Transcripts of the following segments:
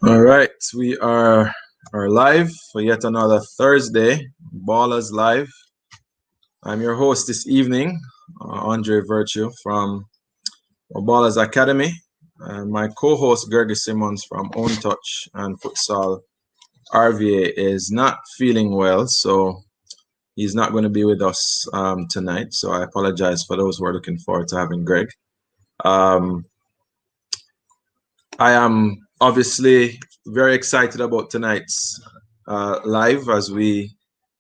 All right, we are live for yet another Thursday, Ballers Live. I'm your host this evening, Andre Virtue from Ballers Academy, and my co-host Gregory Simmons from Own Touch and Futsal RVA is not feeling well, so he's not going to be with us tonight. So I apologize for those who are looking forward to having Greg. Um, I am obviously very excited about tonight's live as we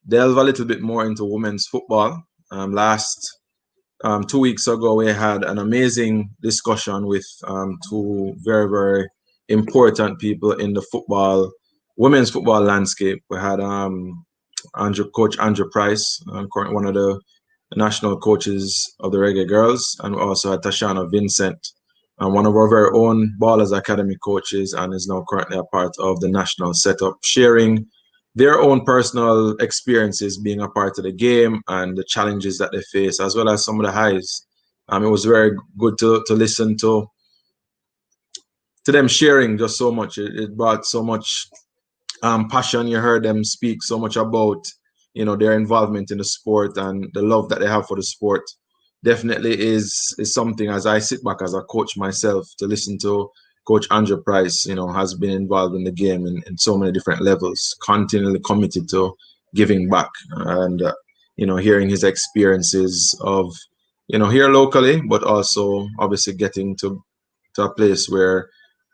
delve a little bit more into women's football. Last 2 weeks ago, we had an amazing discussion with two very, very important people in the women's football landscape. We had Coach Andrew Price, currently one of the national coaches of the Reggae Girls, and we also had Tashana Vincent, one of our very own Ballers Academy coaches, and is now currently a part of the national setup, sharing their own personal experiences being a part of the game and the challenges that they face, as well as some of the highs. It was very good to listen to them sharing just so much. It brought so much passion. You heard them speak so much about their involvement in the sport and the love that they have for the sport. Definitely is something, as I sit back as a coach myself, to listen to Coach Andrew Price, has been involved in the game in so many different levels, continually committed to giving back and hearing his experiences of here locally, but also obviously getting to a place where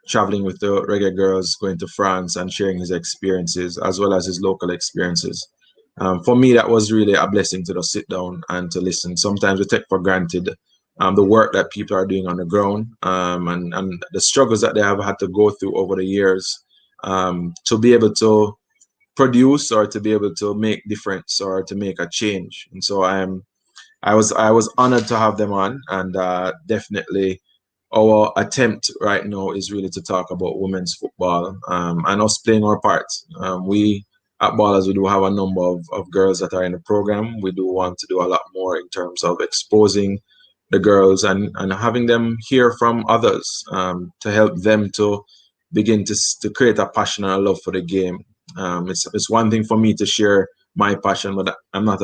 traveling with the Reggae Girls, going to France and sharing his experiences as well as his local experiences. For me, that was really a blessing to just sit down and to listen. Sometimes we take for granted the work that people are doing on the ground, and the struggles that they have had to go through over the years, to be able to produce or to be able to make difference or to make a change. And so I was honored to have them on, and definitely our attempt right now is really to talk about women's football, and us playing our part. We at Ballers, we do have a number of girls that are in the program. We do want to do a lot more in terms of exposing the girls and having them hear from others, to help them to begin to create a passion and a love for the game. It's one thing for me to share my passion, but I'm not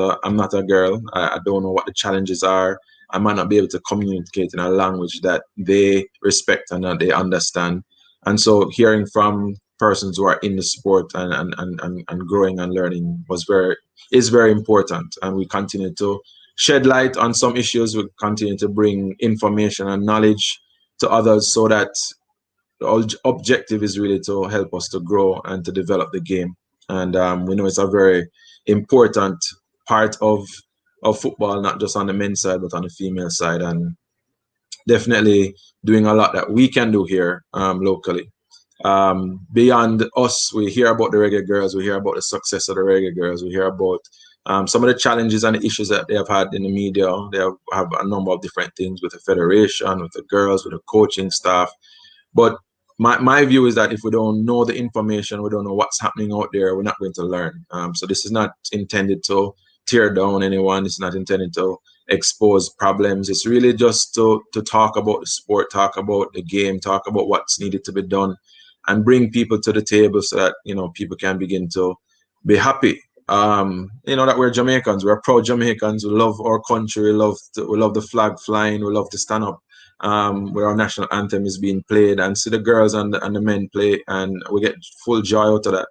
a girl. I don't know what the challenges are. I might not be able to communicate in a language that they respect and that they understand. And so hearing from persons who are in the sport and growing and learning is very important. And we continue to shed light on some issues. We continue to bring information and knowledge to others so that the objective is really to help us to grow and to develop the game. And we know it's a very important part of football, not just on the men's side, but on the female side. And definitely doing a lot that we can do here locally. Beyond us, we hear about the Reggae Girls, we hear about the success of the Reggae Girls, we hear about some of the challenges and the issues that they have had in the media. They have a number of different things with the federation, with the girls, with the coaching staff. But my view is that if we don't know the information, we don't know what's happening out there, we're not going to learn. So this is not intended to tear down anyone. It's not intended to expose problems. It's really just to talk about the sport, talk about the game, talk about what's needed to be done, and bring people to the table so that people can begin to be happy. That we're Jamaicans, we're proud Jamaicans. We love our country. We love the flag flying. We love to stand up where our national anthem is being played and see the girls and the men play, and we get full joy out of that.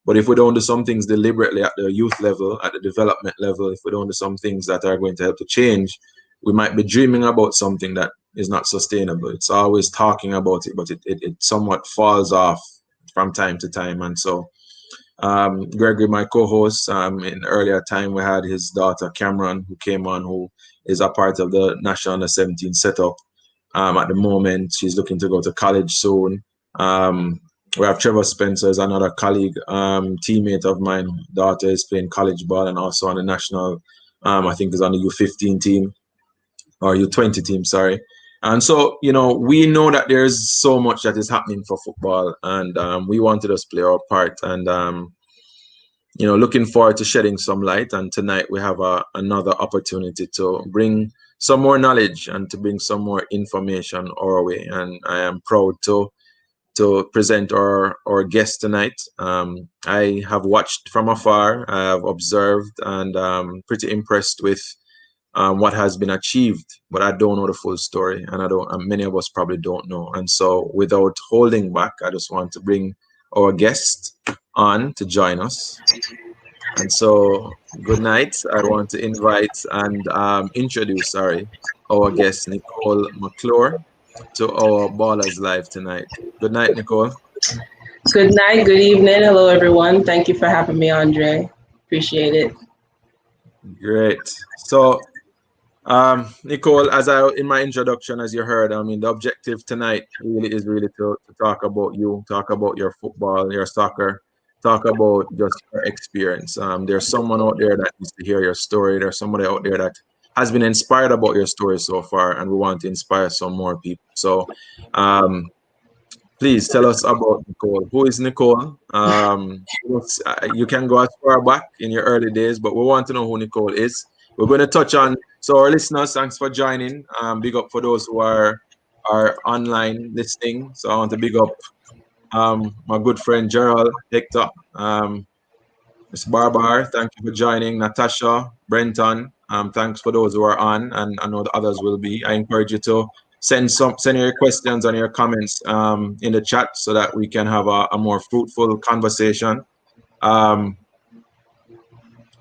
But if we don't do some things deliberately at the youth level, at the development level, if we don't do some things that are going to help to change, we might be dreaming about something that is not sustainable. It's always talking about it, but it somewhat falls off from time to time. And so Gregory, my co-host, in earlier time, we had his daughter Cameron, who came on, who is a part of the National Under 17 setup. At the moment, she's looking to go to college soon. We have Trevor Spencer, is another colleague, teammate of mine. Daughter is playing college ball and also on the national, I think is on the U15 team or U20 team, sorry. And so, we know that there's so much that is happening for football, and we wanted us to play our part. And, looking forward to shedding some light. And tonight we have another opportunity to bring some more knowledge and to bring some more information our way. And I am proud to to present our guest tonight. I have watched from afar, I have observed, and pretty impressed with what has been achieved, but I don't know the full story, and I don't. And many of us probably don't know. And so, without holding back, I just want to bring our guest on to join us. And so, good night. I want to invite and introduce, sorry, our guest Nicole McClure to our Ballers Live tonight. Good night, Nicole. Good night, good evening. Hello, everyone. Thank you for having me, Andre. Appreciate it. Great. So, Nicole, as I in my introduction, as you heard, I mean, the objective tonight really is really to talk about you, talk about your football, your soccer, talk about just your experience. There's someone out there that needs to hear your story. There's somebody out there that has been inspired about your story so far, and we want to inspire some more people. So, um, please tell us about Nicole. Who is Nicole? You can go as far back in your early days, but we want to know who Nicole is. We're going to touch on. So, our listeners, thanks for joining. Big up for those who are online listening. So, I want to big up my good friend Gerald Hector, Miss Barbar. Thank you for joining. Natasha, Brenton. Thanks for those who are on, and I know the others will be. I encourage you to send your questions and your comments in the chat so that we can have a more fruitful conversation. Um,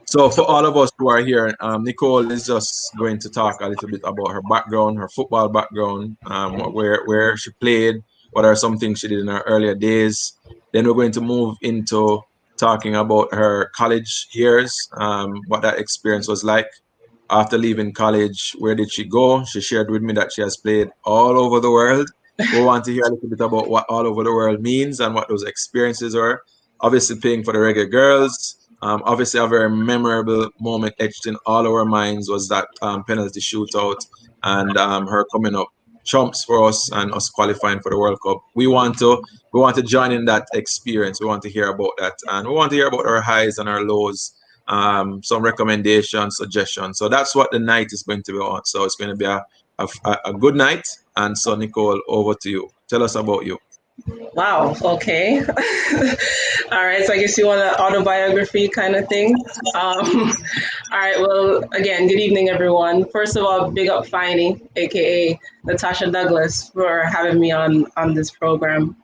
so for all of us who are here, Nicole is just going to talk a little bit about her background, her football background, where she played, what are some things she did in her earlier days. Then we're going to move into talking about her college years, what that experience was like. After leaving college, where did she go? She shared with me that she has played all over the world. We want to hear a little bit about what all over the world means and what those experiences are. Obviously, playing for the Reggae Girls. Obviously, a very memorable moment etched in all our minds was that penalty shootout and her coming up trumps for us and us qualifying for the World Cup. We want to join in that experience. We want to hear about that, and we want to hear about our highs and our lows, some recommendations, suggestions. So that's what the night is going to be on. So it's going to be a good night. And so, Nicole, over to you. Tell us about you. Wow. Okay. All right. So I guess you want an autobiography kind of thing. All right. Well, again, good evening, everyone. First of all, big up Finey, aka Natasha Douglas, for having me on this program.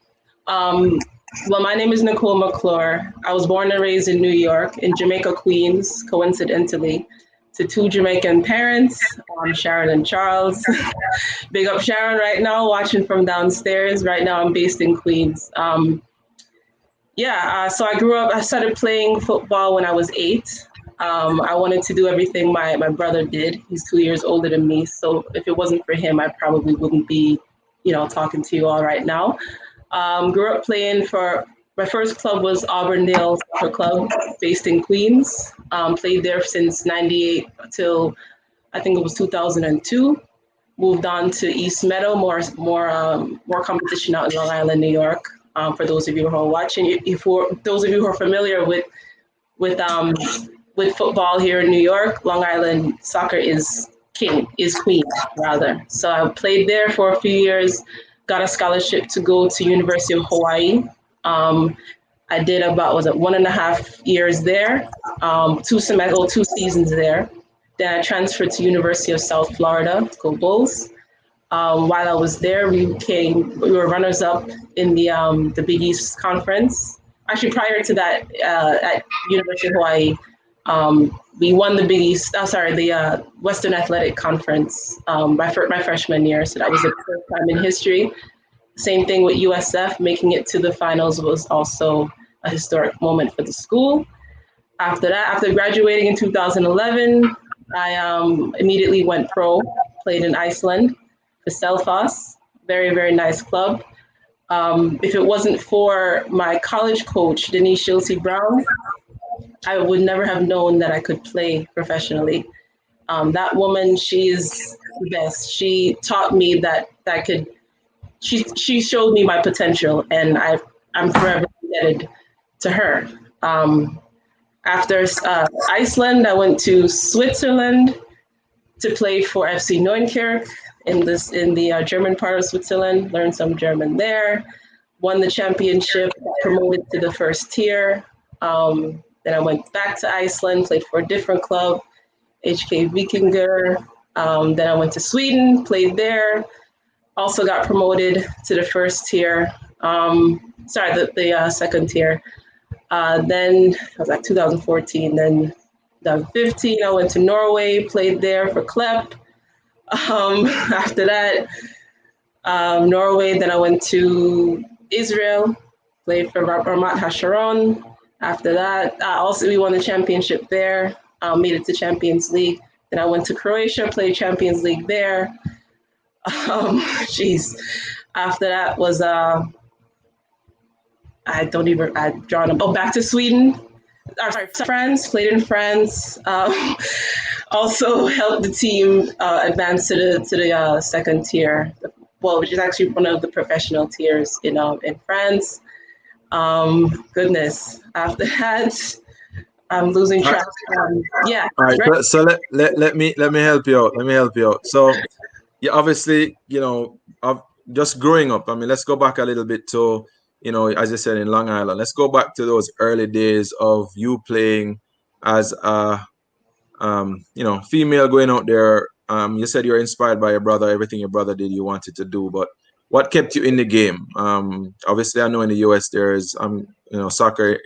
Um, well, my name is Nicole McClure. I was born and raised in New York, in Jamaica, Queens, coincidentally, to two Jamaican parents, Sharon and Charles. Big up Sharon right now, watching from downstairs. Right now, I'm based in Queens. So I grew up, I started playing football when I was 8. I wanted to do everything my brother did. He's 2 years older than me. So if it wasn't for him, I probably wouldn't be, talking to you all right now. Grew up playing for, my first club was Auburndale Soccer Club, based in Queens. Played there since 98 till I think it was 2002. Moved on to East Meadow, more competition out in Long Island, New York. For those of you who are watching, those of you who are familiar with football here in New York, Long Island soccer is queen rather. So I played there for a few years, got a scholarship to go to University of Hawaii. I did about 1.5 years there, 2 seasons there. Then I transferred to University of South Florida, go Bulls. While I was there, we were runners up in the Big East Conference. Actually, prior to that, at University of Hawaii, we won the Big East. The Western Athletic Conference my freshman year. So that was the first time in history. Same thing with USF, making it to the finals was also a historic moment for the school. After that, after graduating in 2011, I immediately went pro, played in Iceland for Selfoss, very, very nice club. If it wasn't for my college coach, Denise Schulte Brown, I would never have known that I could play professionally. That woman, she is the best. She taught me that I could, she showed me my potential, and I'm forever indebted to her. After Iceland, I went to Switzerland to play for FC Neunkirch in the German part of Switzerland. Learned some German there. won the championship, got promoted to the first tier. Then I went back to Iceland, played for a different club, HK Vikingur. Then I went to Sweden, played there. Also got promoted to the first tier. The second tier. Then I was like 2014. Then 2015, I went to Norway, played there for Klepp. After that, Norway. Then I went to Israel, played for Ramat Hasharon. After that, also we won the championship there, made it to Champions League. Then I went to Croatia, played Champions League there. After that was I've drawn them. Oh, back to Sweden. France, played in France. Also helped the team advance to the second tier, which is actually one of the professional tiers in France. Goodness. After that, I'm losing track. Yeah. All right. So let me help you out. So yeah, obviously, just growing up. I mean, let's go back a little bit to, as I said, in Long Island. Let's go back to those early days of you playing as a, female going out there. You said you were inspired by your brother. Everything your brother did, you wanted to do. But what kept you in the game? Obviously, I know in the US there is, soccer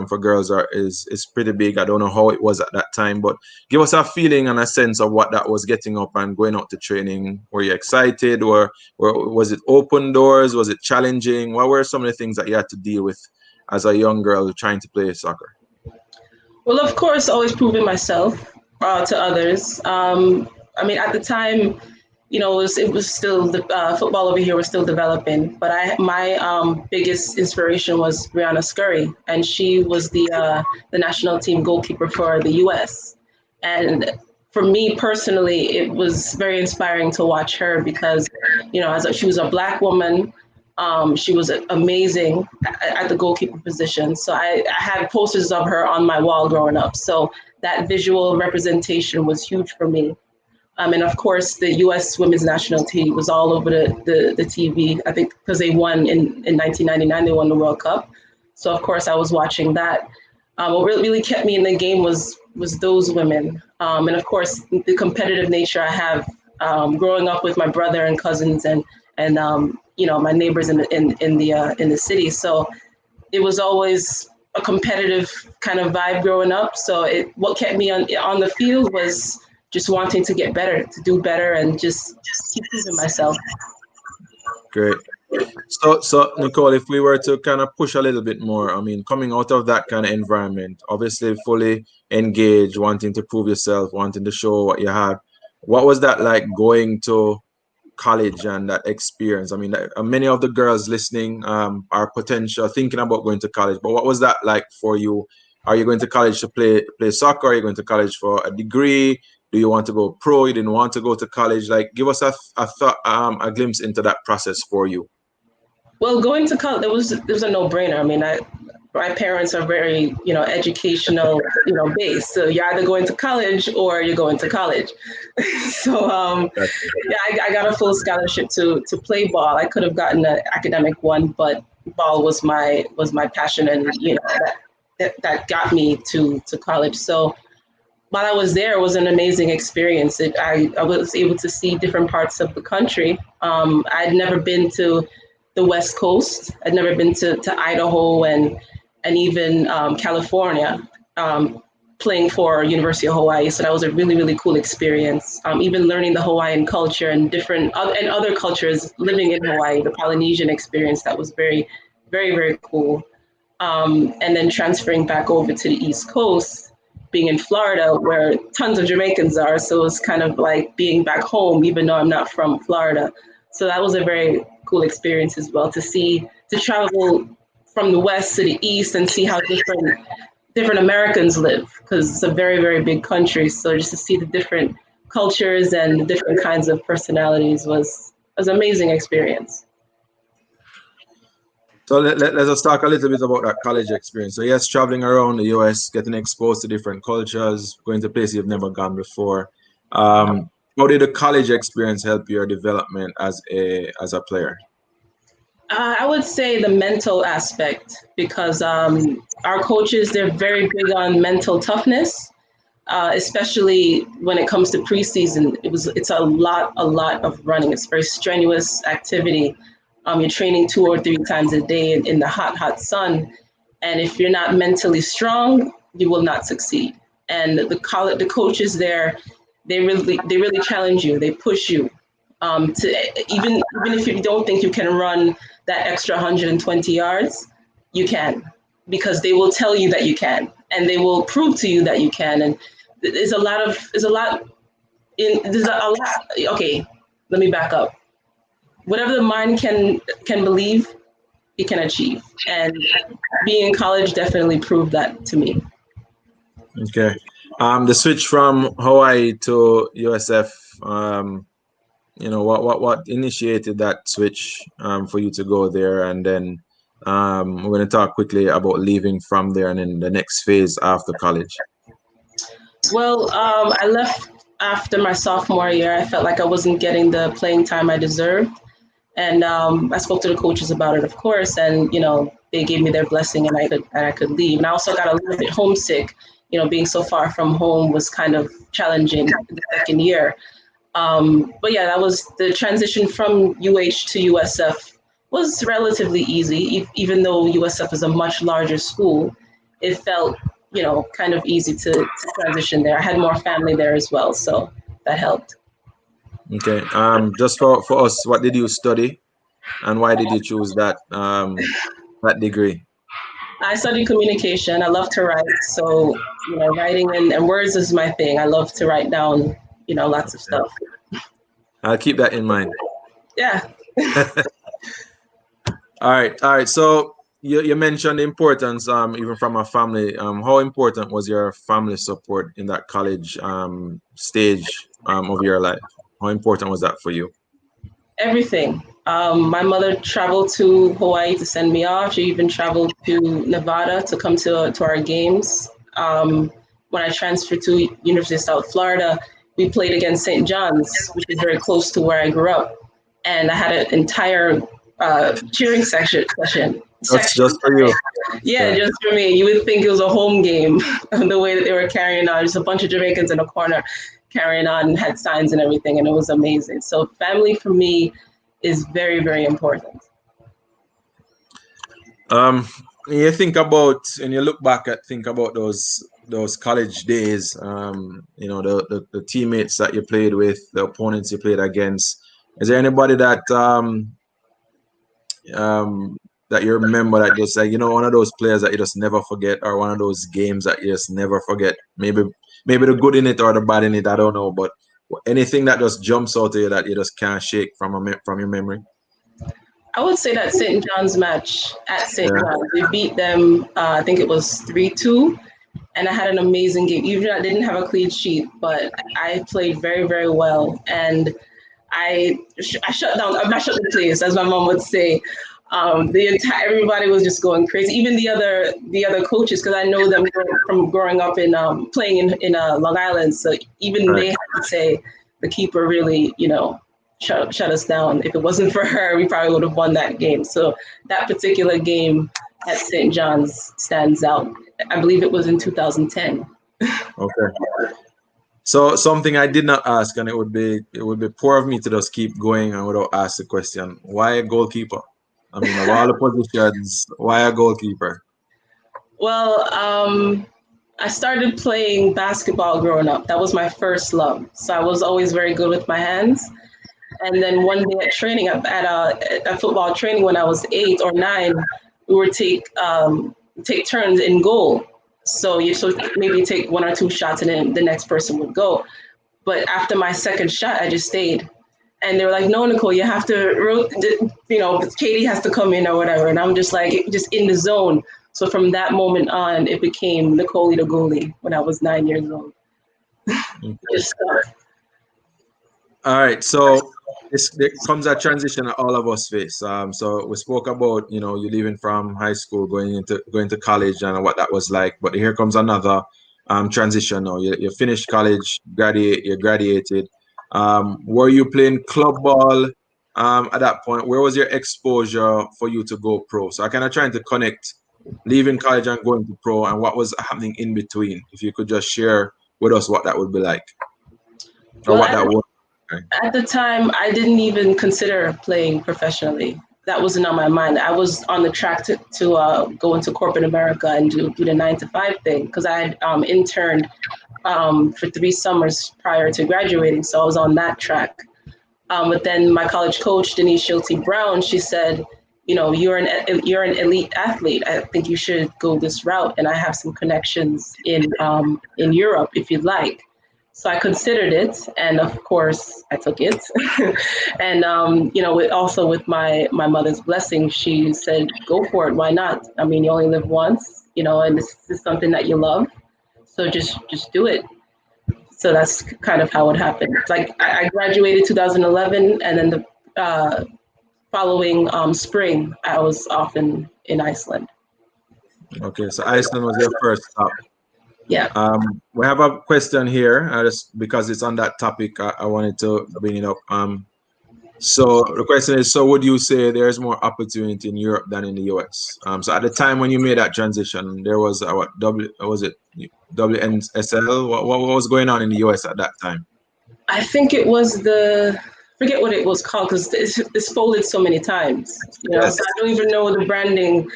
for girls is pretty big. I don't know how it was at that time, but give us a feeling and a sense of what that was, getting up and going out to training. Were you excited, or was it open doors? Was it challenging? What were some of the things that you had to deal with as a young girl trying to play soccer? Well, of course, always proving myself to others. I mean, at the time, it was still the football over here was still developing. But my biggest inspiration was Brianna Scurry, and she was the national team goalkeeper for the U.S. And for me personally, it was very inspiring to watch her because, she was a Black woman. She was amazing at the goalkeeper position. So I had posters of her on my wall growing up. So that visual representation was huge for me. And of course, the U.S. women's national team was all over the TV, I think, because they won in 1999, they won the World Cup. So, of course, I was watching that. What really kept me in the game was those women. And, of course, the competitive nature I have growing up with my brother and cousins and my neighbors in the city. So it was always a competitive kind of vibe growing up. So what kept me on the field was just wanting to get better, to do better, and just keep proving myself. Great. So Nicole, if we were to kind of push a little bit more, I mean, coming out of that kind of environment, obviously fully engaged, wanting to prove yourself, wanting to show what you had. What was that like going to college and that experience? I mean, many of the girls listening are potential thinking about going to college, but what was that like for you? Are you going to college to play soccer? Are you going to college for a degree? Do you want to go pro? You didn't want to go to college? Like, give us a glimpse into that process for you. Well, going to college, it was a no-brainer. I mean, my parents are very, educational, based. So you're either going to college or you're going to college. So, I got a full scholarship to play ball. I could have gotten an academic one, but ball was my passion, and that got me to college. So while I was there, it was an amazing experience. I was able to see different parts of the country. I'd never been to the West Coast. I'd never been to Idaho and even California, playing for University of Hawaii. So that was a really, really cool experience. Even learning the Hawaiian culture and other cultures living in Hawaii, the Polynesian experience, that was very, very, very cool. And then transferring back over to the East Coast, being in Florida where tons of Jamaicans are. So it was kind of like being back home, even though I'm not from Florida. So that was a very cool experience as well, to travel from the West to the East and see how different Americans live, because it's a very, very big country. So just to see the different cultures and the different kinds of personalities was an amazing experience. So let's talk a little bit about that college experience. So yes, traveling around the US, getting exposed to different cultures, going to places you've never gone before. How did the college experience help your development as a player? I would say the mental aspect because our coaches, they're very big on mental toughness, especially when it comes to preseason. It's a lot of running. It's very strenuous activity. You're training 2 or 3 times a day in the hot sun, and if you're not mentally strong, you will not succeed. And the coaches there, they really challenge you. They push you to even if you don't think you can run that extra 120 yards, you can, because they will tell you that you can, and they will prove to you that you can. And okay, let me back up. Whatever the mind can believe, it can achieve. And being in college definitely proved that to me. Okay. The switch from Hawaii to USF, what initiated that switch for you to go there? And then we're going to talk quickly about leaving from there and then the next phase after college. Well, I left after my sophomore year. I felt like I wasn't getting the playing time I deserved. And I spoke to the coaches about it, of course, and they gave me their blessing, and I could leave. And I also got a little bit homesick. Being so far from home was kind of challenging the second year. But yeah, that was the transition from UH to USF was relatively easy, even though USF is a much larger school. It felt, kind of easy to transition there. I had more family there as well, so that helped. Okay. Just for us, what did you study, and why did you choose that degree? I studied communication. I love to write, so writing and words is my thing. I love to write down, lots of stuff. I'll keep that in mind. Yeah. All right. So you mentioned the importance, even from a family. How important was your family support in that college stage of your life? How important was that for you? Everything. My mother traveled to Hawaii to send me off. She even traveled to Nevada to come to our games. When I transferred to University of South Florida, we played against St. John's, which is very close to where I grew up. And I had an entire cheering section. Just for you. Yeah, just for me. You would think it was a home game, the way that they were carrying on. Just a bunch of Jamaicans in a corner carrying on and had signs and everything, and it was amazing. So family for me is very, very important. You think about, and you look back think about those college days, the teammates that you played with, the opponents you played against. Is there anybody that that you remember that just like, one of those players that you just never forget, or one of those games that you just never forget? Maybe the good in it or the bad in it, I don't know, but anything that just jumps out to you that you just can't shake from your memory? I would say that St. John's match at St. John's, we beat them, I think it was 3-2, and I had an amazing game. Even though I didn't have a clean sheet, but I played very, very well, and I shut down. I shut the place, as my mom would say. Everybody was just going crazy. Even the other coaches, because I know them from growing up in playing in Long Island. So even they had to say the keeper really, shut us down. If it wasn't for her, we probably would have won that game. So that particular game at St. John's stands out. I believe it was in 2010. Okay. So something I did not ask, and it would be poor of me to just keep going and without ask the question: why a goalkeeper? I mean, of all the positions, why a goalkeeper? Well, I started playing basketball growing up. That was my first love. So I was always very good with my hands. And then one day at training, at football training when I was 8 or 9, we would take turns in goal. So maybe take 1 or 2 shots and then the next person would go. But after my second shot, I just stayed. And they were like, no, Nicole, you have to, Katie has to come in or whatever. And I'm just like, just in the zone. So from that moment on, it became Nicole the goalie when I was 9 years old. All right. So there comes a transition that all of us face. So we spoke about, you leaving from high school, going to college and what that was like. But here comes another transition now. You finished college, you graduated. Were you playing club ball at that point, where was your exposure for you to go pro? So I kind of trying to connect leaving college and going to pro, and what was happening in between. If you could just share with us what that would be like, or Well, what that was. at the time, I didn't even consider playing professionally. That wasn't on my mind. I was on the track to go into corporate America and do the 9 to 5 thing because I had interned for 3 summers prior to graduating. So I was on that track. But then my college coach, Denise Schulte Brown, she said, you know, you're an elite athlete. I think you should go this route. And I have some connections in Europe if you'd like. So I considered it, and of course I took it. And you know, also with my mother's blessing, she said, "Go for it. Why not? I mean, you only live once, you know, and this is something that you love, so just do it." So that's kind of how it happened. Like I graduated 2011, and then the following spring, I was off in Iceland. Okay, so Iceland was your first stop. Yeah. We have a question here, just because it's on that topic. I wanted to bring it up. So the question is: so would you say there's more opportunity in Europe than in the US? So at the time when you made that transition, there was what was it WNSL? What was going on in the US at that time? I think it was forget what it was called because it's folded so many times. You know, Yes. so I don't even know the branding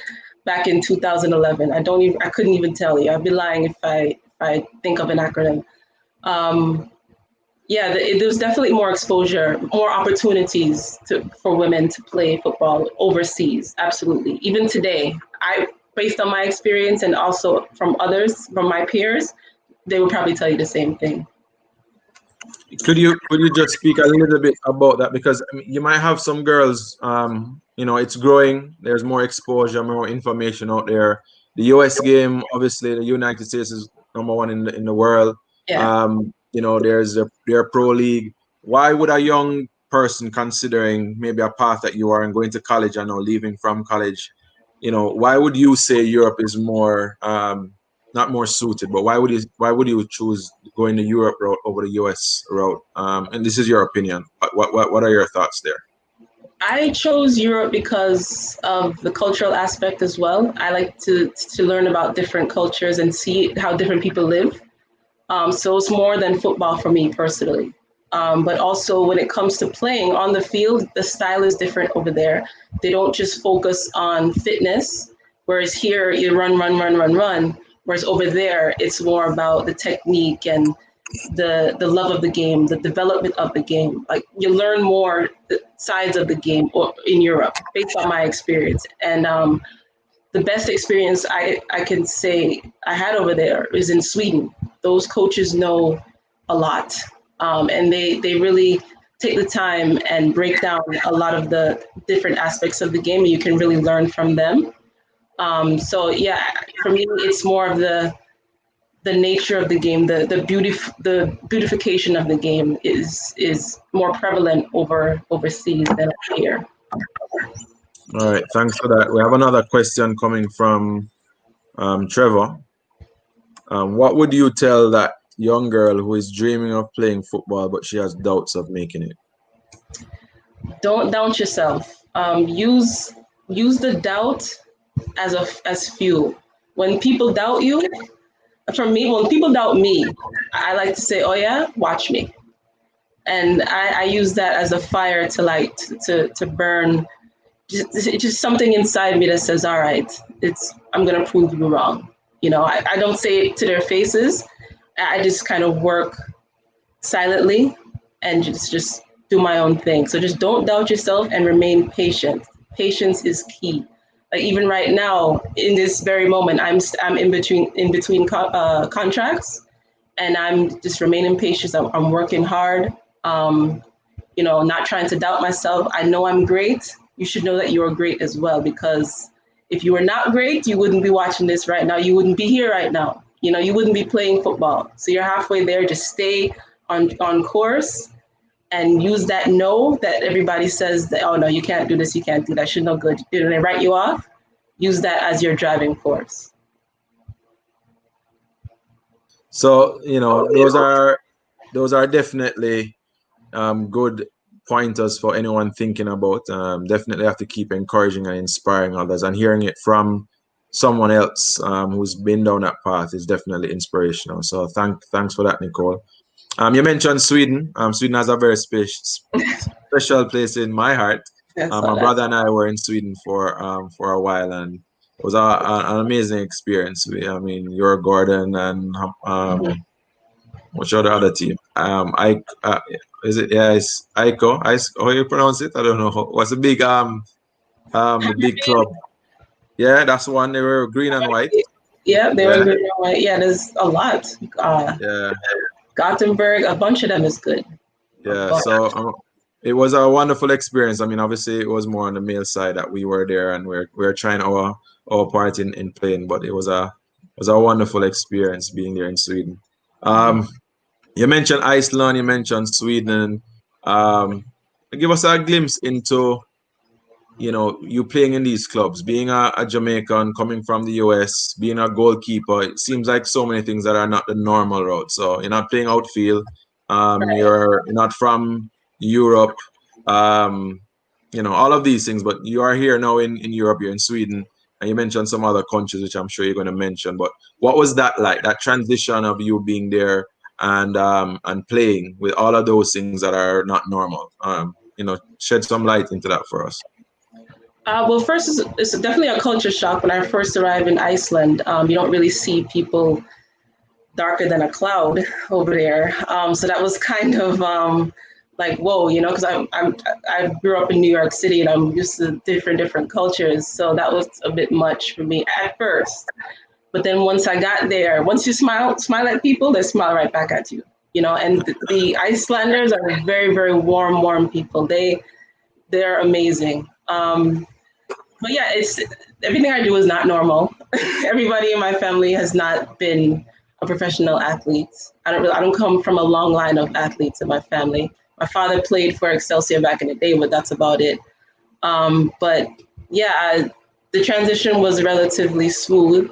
back in 2011. I couldn't even tell you. I'd be lying if I think of an acronym. Yeah, there was definitely more exposure, more opportunities for women to play football overseas. Absolutely. Even today, based on my experience and also from others, from my peers, they would probably tell you the same thing. Could you just speak a little bit about that, because I mean, you might have some girls, you know, it's growing. There's more exposure, more information out there. The US game, obviously, the United States is #1 in the world. Yeah. You know, their pro league. Why would a young person considering maybe a path that you are and going to college and now leaving from college, you know, why would you say Europe is more not more suited, but why would you choose going the Europe route over the US route? And this is your opinion. What are your thoughts there? I chose Europe because of the cultural aspect as well. I like to learn about different cultures and see how different people live. So it's more than football for me personally. But also when it comes to playing on the field, the style is different over there. They don't just focus on fitness, whereas here you run, run, run, run, run. Whereas over there, it's more about the technique and the love of the game, the development of the game. Like you learn more sides of the game or in Europe, based on my experience. And the best experience I can say I had over there is in Sweden. Those coaches know a lot, and they really take the time and break down a lot of the different aspects of the game. You can really learn from them. So yeah, for me, it's more of the nature of the game, the beautification of the game is more prevalent overseas than here. All right, thanks for that. We have another question coming from Trevor. What would you tell that young girl who is dreaming of playing football but she has doubts of making it? Don't doubt yourself. Use the doubt as fuel. When people doubt you, for me, when people doubt me, I like to say, "Oh yeah, watch me," and I use that as a fire to like to burn. Just something inside me that says, "All right, I'm gonna prove you wrong." You know, I don't say it to their faces. I just kind of work silently and just do my own thing. So just don't doubt yourself and remain patient. Patience is key. Like even right now, in this very moment, I'm in between contracts, and I'm just remaining patient. I'm working hard. You know, not trying to doubt myself. I know I'm great. You should know that you're great as well, because if you were not great, you wouldn't be watching this right now. You wouldn't be here right now. You know, you wouldn't be playing football. So you're halfway there. Just stay on course and use that no that everybody says that, oh no, you can't do this, you can't do that, should no good. Did they write you off? Use that as your driving force. So, you know, those are definitely good pointers for anyone thinking about. Definitely have to keep encouraging and inspiring others, and hearing it from someone else who's been down that path is definitely inspirational. So thanks for that, Nicole. You mentioned Sweden. Sweden has a very special place in my heart. My brother and I were in Sweden for a while, and it was an amazing experience. I mean, you're Gordon and what's your other team? Is it? Yeah, it's Aiko. How you pronounce it? I don't know. What's the big the big club? Yeah, that's one. They were green and white. Yeah, they were green and white. Yeah, there's a lot. Yeah. Gothenburg, a bunch of them is good. Yeah, so it was a wonderful experience. I mean, obviously, it was more on the male side that we were there, and we're trying our part in playing. But it was a wonderful experience being there in Sweden. You mentioned Iceland, you mentioned Sweden. Give us a glimpse into, you playing in these clubs, being a Jamaican, coming from the US, being a goalkeeper. It seems like so many things that are not the normal route. So you're not playing outfield. You're not from Europe. All of these things. But you are here now in Europe. You're in Sweden, and you mentioned some other countries, which I'm sure you're going to mention. But what was that like? That transition of you being there and playing with all of those things that are not normal. Shed some light into that for us. Well, first, it's definitely a culture shock. When I first arrived in Iceland, you don't really see people darker than a cloud over there. So that was kind of like, whoa, because I grew up in New York City and I'm used to different cultures. So that was a bit much for me at first. But then once I got there, once you smile at people, they smile right back at you. And the Icelanders are very, very warm people. They're amazing. But yeah, it's everything I do is not normal. Everybody in my family has not been a professional athlete. I don't come from a long line of athletes in my family. My father played for Excelsior back in the day, but that's about it. But yeah, the transition was relatively smooth.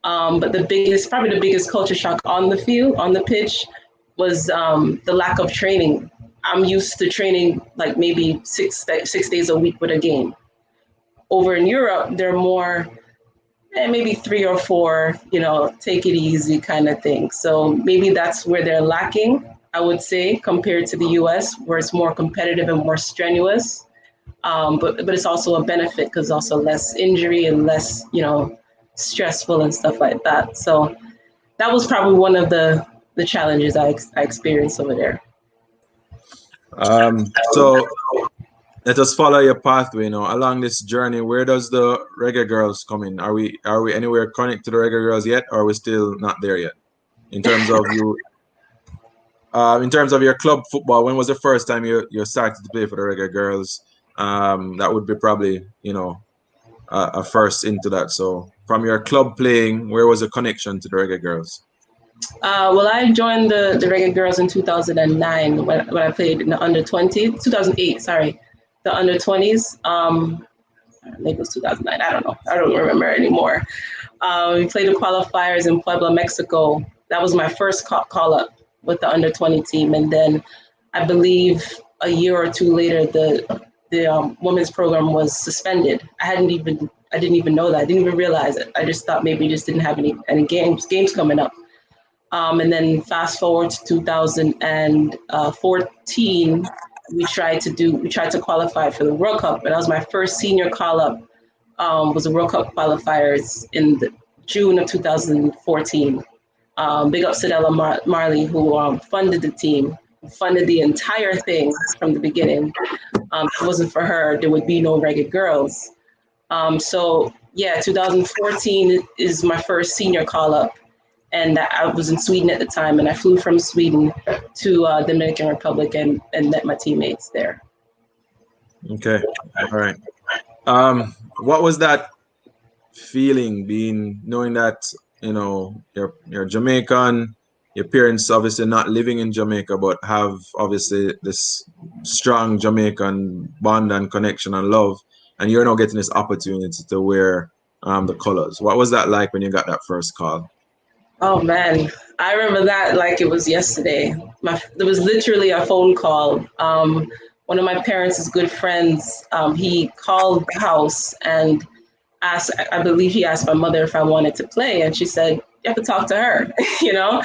But probably the biggest culture shock on the field, on the pitch, was the lack of training. I'm used to training like maybe six days a week with a game. Over in Europe, they're more maybe 3 or 4, take it easy kind of thing. So maybe that's where they're lacking, I would say, compared to the US, where it's more competitive and more strenuous. But it's also a benefit because also less injury and less, stressful and stuff like that. So that was probably one of the challenges I experienced over there. So let us follow your pathway along this journey. Where does the Reggae Girls come in? Are we anywhere connected to the Reggae Girls yet, or are we still not there yet? In terms of you, in terms of your club football, when was the first time you started to play for the Reggae Girls? That would be probably a first into that. So from your club playing, where was the connection to the Reggae Girls? Well, I joined the Reggae Girls in 2009 when I played in the under 20, 2008, sorry, the under 20s. Maybe it was 2009, I don't know. I don't remember anymore. We played the qualifiers in Puebla, Mexico. That was my first call up with the under 20 team. And then I believe a year or two later, the women's program was suspended. I didn't even know that. I didn't even realize it. I just thought maybe just didn't have any games coming up. And then fast forward to 2014, we tried to qualify for the World Cup. And that was my first senior call up, was the World Cup qualifiers in June of 2014. Big up Sadella Marley, who funded the team, funded the entire thing from the beginning. If it wasn't for her, there would be no Reggae Girls. So yeah, 2014 is my first senior call up. And I was in Sweden at the time, and I flew from Sweden to Dominican Republic and met my teammates there. Okay, all right. What was that feeling, knowing that you're Jamaican, your parents obviously not living in Jamaica, but have obviously this strong Jamaican bond and connection and love, and you're now getting this opportunity to wear the colors. What was that like when you got that first call? Oh man, I remember that like it was yesterday. There was literally a phone call. one of my parents' good friends, he called the house and asked, I believe he asked my mother if I wanted to play, and she said, "You have to talk to her," you know.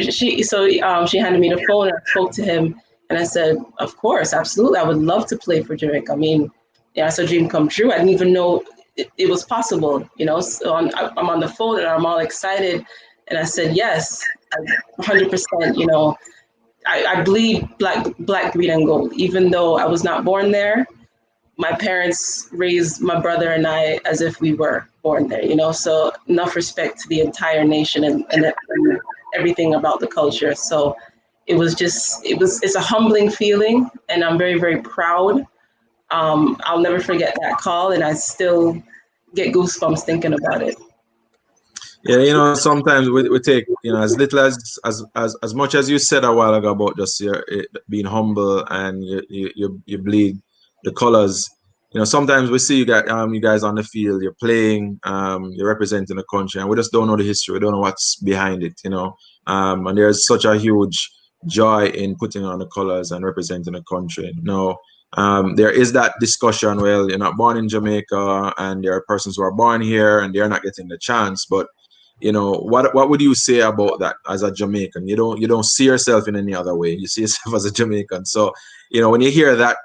She handed me the phone, and I spoke to him, and I said, "Of course, absolutely, I would love to play for Jamaica." I mean, yeah, it's a dream come true. I didn't even know it was possible, you know. So I'm on the phone, and I'm all excited, and I said, "Yes, 100%." You know, I bleed black, green, and gold. Even though I was not born there, my parents raised my brother and I as if we were born there, you know, so enough respect to the entire nation and everything about the culture. So it's a humbling feeling, and I'm very, very proud. I'll never forget that call, and I still get goosebumps thinking about it. Yeah, you know, sometimes we take, you know, as little as much as you said a while ago about just your being humble and you bleed the colors. You know, sometimes we see you guys on the field, you're playing, you're representing the country, and we just don't know the history. We don't know what's behind it, you know. And there's such a huge joy in putting on the colors and representing the country. No, there is that discussion. Well, you're not born in Jamaica, and there are persons who are born here and they're not getting the chance, but you know, what would you say about that as a Jamaican? You don't see yourself in any other way. You see yourself as a Jamaican. So, you know, when you hear that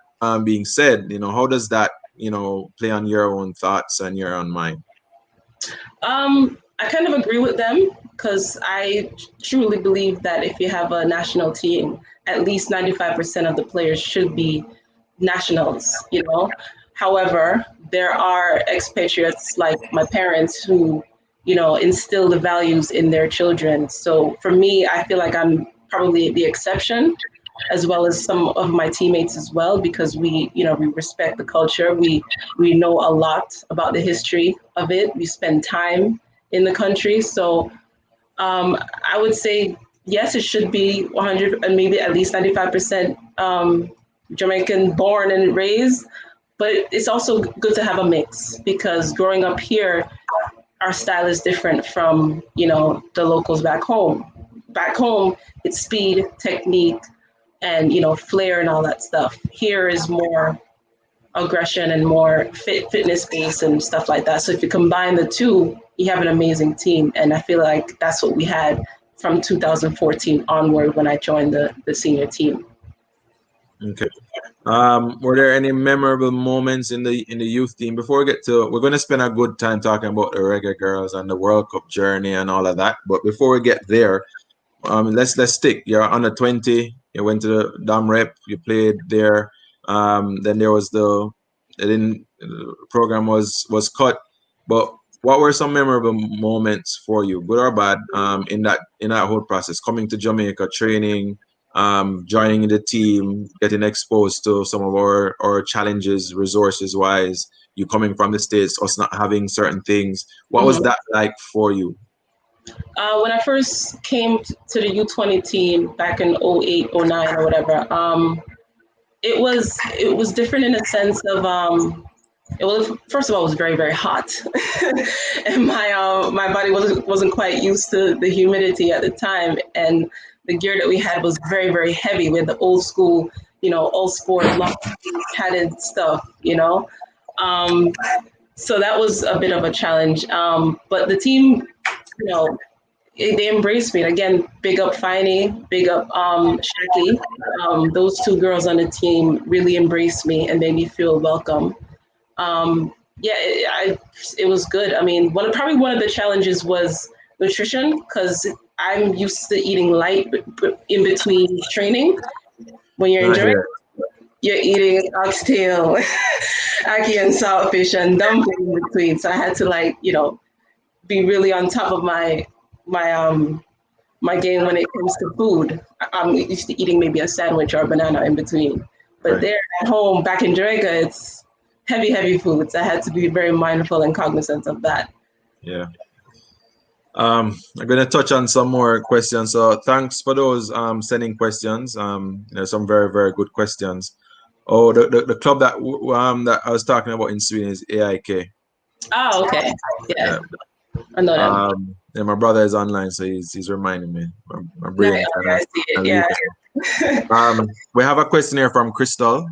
being said, you know, how does that, you know, play on your own thoughts and your own mind? I kind of agree with them because I truly believe that if you have a national team, at least 95% of the players should be nationals, you know. However, there are expatriates like my parents who, you know, instill the values in their children. So for me, I feel like I'm probably the exception, as well as some of my teammates as well, because we respect the culture. We know a lot about the history of it. We spend time in the country. So I would say yes, it should be 100 and maybe at least 95% Jamaican born and raised. But it's also good to have a mix because growing up here, our style is different from the locals back home. Back home, it's speed, technique, and flair and all that stuff. Here is more aggression and more fitness based and stuff like that. So if you combine the two, you have an amazing team. And I feel like that's what we had from 2014 onward when I joined the senior team. Okay. Were there any memorable moments in the youth team? Before we get to, we're going to spend a good time talking about the Reggae Girls and the World Cup journey and all of that. But before we get there, let's stick. You're under 20. You went to the Dam Rep. You played there. Then there was the program was cut. But what were some memorable moments for you, good or bad, in that whole process? Coming to Jamaica, training, joining the team, getting exposed to some of our challenges, resources wise. You coming from the States, us not having certain things. What was that like for you? When I first came to the U20 team back in 08, 09 or whatever, it was different in a sense of it was, first of all, it was very, very hot, and my body wasn't quite used to the humidity at the time, and the gear that we had was very, very heavy. We had the old school, all sport, long padded stuff, so that was a bit of a challenge. But the team, they embraced me. Again, big up Finey, big up Shaki. Those two girls on the team really embraced me and made me feel welcome. Yeah, it was good. I mean, probably one of the challenges was nutrition because I'm used to eating light in between training. When you're in Jamaica, you're eating oxtail, ackee and saltfish and dumpling in between. So I had to be really on top of my game when it comes to food. I'm used to eating maybe a sandwich or a banana in between. But there at home, back in Jamaica, it's heavy foods. I had to be very mindful and cognizant of that. Yeah. I'm going to touch on some more questions. So thanks for those sending questions. Some very, very good questions. Oh, the club that I was talking about in Sweden is AIK. Oh, okay. Yeah. I know that. Yeah, my brother is online, so he's reminding me. My brain. I see it. Yeah. We have a question here from Crystal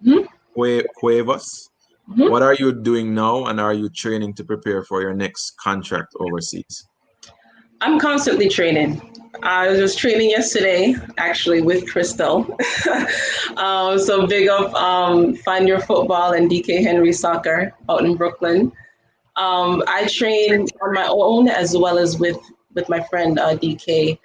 Mhm. Cuevas. Mhm. What are you doing now, and are you training to prepare for your next contract overseas? I'm constantly training. I was just training yesterday, actually, with Crystal. So big up Find Your Football and DK Henry Soccer out in Brooklyn. I train on my own as well as with my friend DK.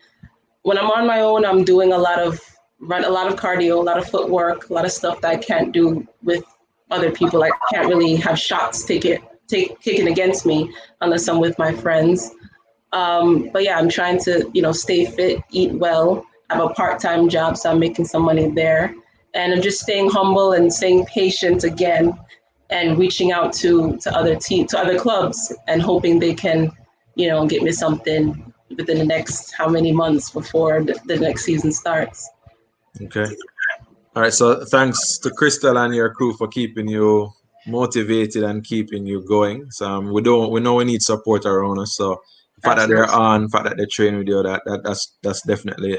When I'm on my own, I'm doing a lot of cardio, a lot of footwork, a lot of stuff that I can't do with other people. I can't really have shots taken against me unless I'm with my friends. But yeah, I'm trying to, stay fit, eat well, have a part-time job, so I'm making some money there. And I'm just staying humble and staying patient again and reaching out to other clubs and hoping they can, get me something within the next how many months before the next season starts. Okay. All right. So thanks to Crystal and your crew for keeping you motivated and keeping you going. So we know we need support around us. So the fact that Absolutely. they're on, the fact that they're training with you, that's definitely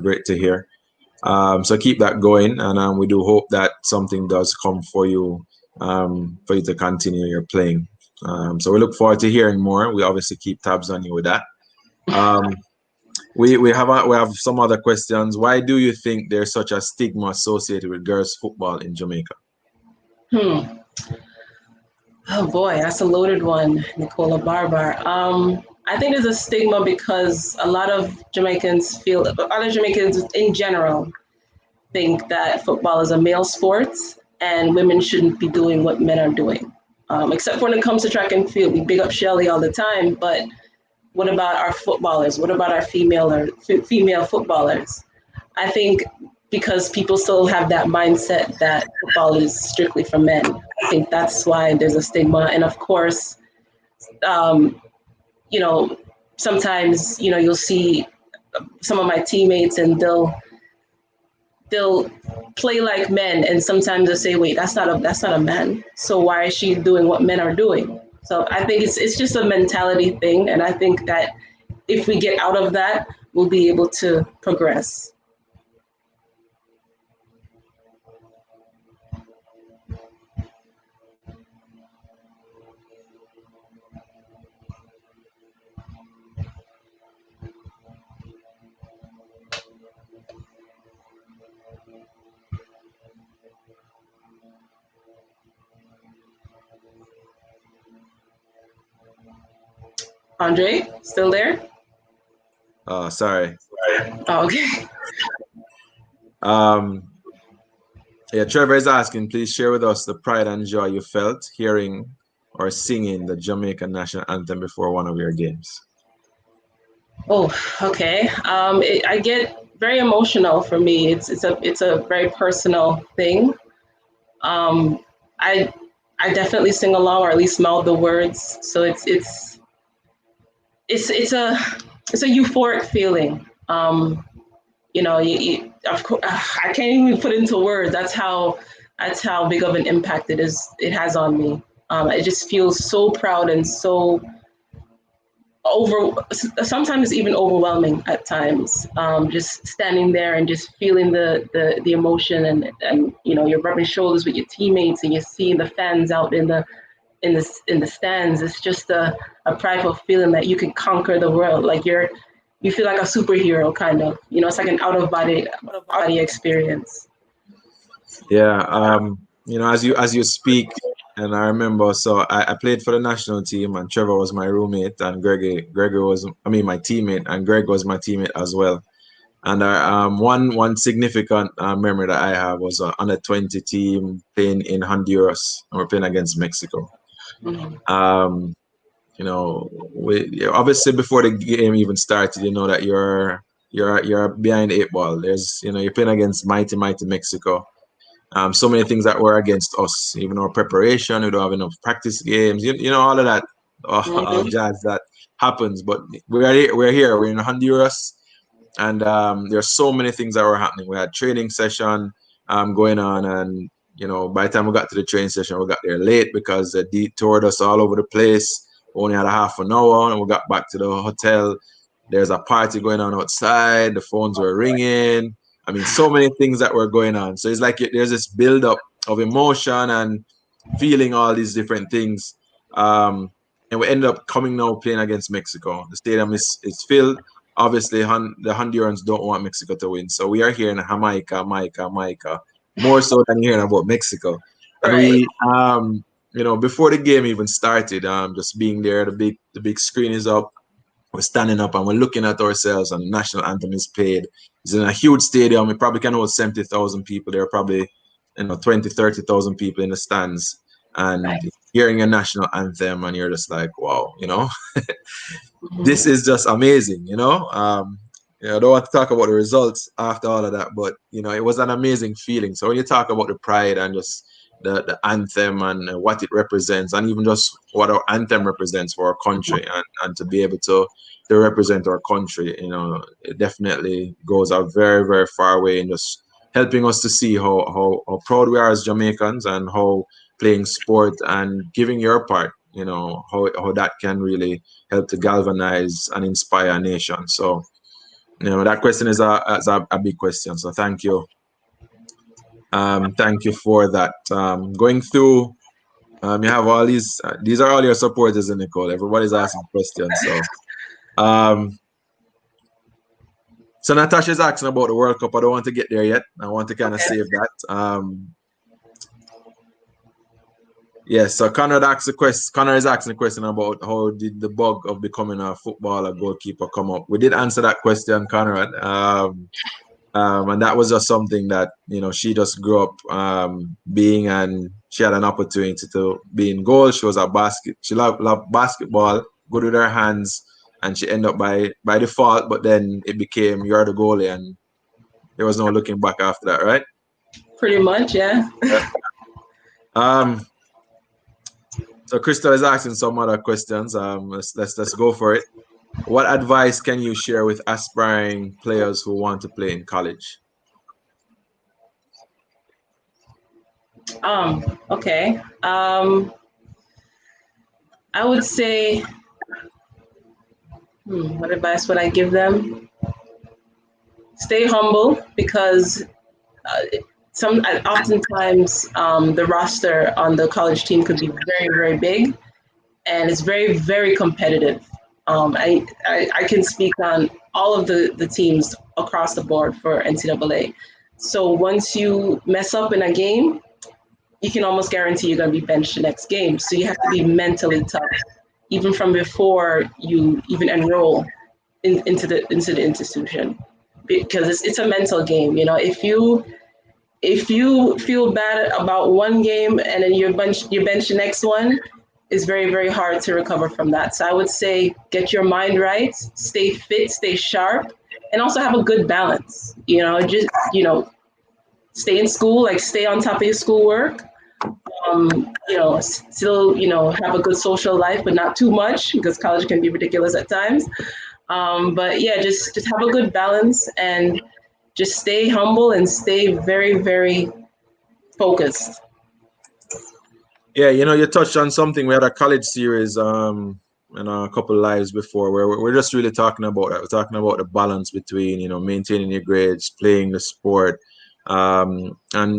great to hear. So keep that going, and we do hope that something does come for you to continue your playing. So we look forward to hearing more. We obviously keep tabs on you with that. We have some other questions. Why do you think there's such a stigma associated with girls football in Jamaica? Hmm. Oh boy, that's a loaded one, Nicola Barbar. I think there's a stigma because a lot of other Jamaicans in general think that football is a male sport and women shouldn't be doing what men are doing. Except when it comes to track and field, we big up Shelley all the time, but what about our footballers? What about our female footballers? I think because people still have that mindset that football is strictly for men. I think that's why there's a stigma. And of course, um, you know, sometimes you'll see some of my teammates and they'll play like men, and sometimes they'll say, "Wait, that's not a man. So why is she doing what men are doing?" So I think it's just a mentality thing, and I think that if we get out of that, we'll be able to progress. Andre, still there? Sorry. Oh, okay. Um, yeah, Trevor is asking, please share with us the pride and joy you felt hearing or singing the Jamaican national anthem before one of your games. Oh, okay. I get very emotional for me. It's a very personal thing. Um, I I definitely sing along or at least mouth the words. So it's it's a it's a euphoric feeling. Of course, I can't even put into words. That's how big of an impact it has on me. I just feel so proud and so over sometimes even overwhelming at times, just standing there and just feeling the emotion, and you're rubbing shoulders with your teammates and you're seeing the fans out in the stands. It's just a prideful feeling that you can conquer the world. Like you feel like a superhero, kind of. It's like an out of body experience. Yeah, as you speak, and I remember, so I played for the national team, and Trevor was my roommate, and Gregory was, I mean, my teammate, and Greg was my teammate as well. And one significant memory that I have was on a 20 team playing in Honduras, and we're playing against Mexico. Mhm. Um, we obviously before the game even started, you know that you're behind the eight ball. There's you're playing against mighty Mexico. So many things that were against us, even our preparation. We don't have enough practice games. All of that Mhm. jazz that happens. But we're here. We're in Honduras, and there's so many things that were happening. We had training session going on, and by the time we got to the training session, we got there late because they detoured us all over the place. We only had a half an hour, and we got back to the hotel. There's a party going on outside. The phones were ringing. I mean, so many things that were going on. So it's like there's this build up of emotion and feeling all these different things. And we ended up coming now playing against Mexico. The stadium is filled. Obviously, the Hondurans don't want Mexico to win. So we are here in Jamaica, more so than hearing about Mexico. And Right. we, before the game even started, just being there, the big screen is up. We're standing up and we're looking at ourselves, and the national anthem is played. It's in a huge stadium. It probably can hold 70,000 people. There are probably 20, 30,000 people in the stands, and hearing a national anthem, and you're just like, wow, this is just amazing, I don't want to talk about the results after all of that, but it was an amazing feeling. So when you talk about the pride and just the anthem and what it represents, and even just what our anthem represents for our country, and to be able to represent our country, it definitely goes a very, very far way in just helping us to see how proud we are as Jamaicans, and how playing sport and giving your part, how that can really help to galvanize and inspire a nation. So, that question is a big question. So thank you. Thank you for that. Going through, you have all these are all your supporters, Nicole. Everybody's asking questions. So Natasha's asking about the World Cup. I don't want to get there yet. I want to kind of save that. Yes, so Conrad is asking a question about how did the bug of becoming a footballer goalkeeper come up. We did answer that question, Conrad. And that was just something that, she just grew up being, and she had an opportunity to be in goal. She loved basketball, good with her hands, and she ended up by default, but then it became you're the goalie, and there was no looking back after that, right? Pretty much, yeah. So Crystal is asking some other questions. Let's go for it. What advice can you share with aspiring players who want to play in college? Okay. I would say, what advice would I give them? Stay humble, because oftentimes the roster on the college team could be very, very big, and it's very, very competitive. I can speak on all of the teams across the board for NCAA. So once you mess up in a game, you can almost guarantee you're going to be benched the next game. So you have to be mentally tough, even from before you even enroll into the institution, because it's a mental game. If you feel bad about one game and then you're bench the next one, it's very, very hard to recover from that. So I would say get your mind right, stay fit, stay sharp, and also have a good balance. Stay in school, like stay on top of your schoolwork. Still, have a good social life, but not too much, because college can be ridiculous at times. But yeah, just have a good balance, and just stay humble and stay very, very focused. Yeah, you touched on something. We had a college series and a couple of lives before where we're just really talking about that. We're talking about the balance between, maintaining your grades, playing the sport, and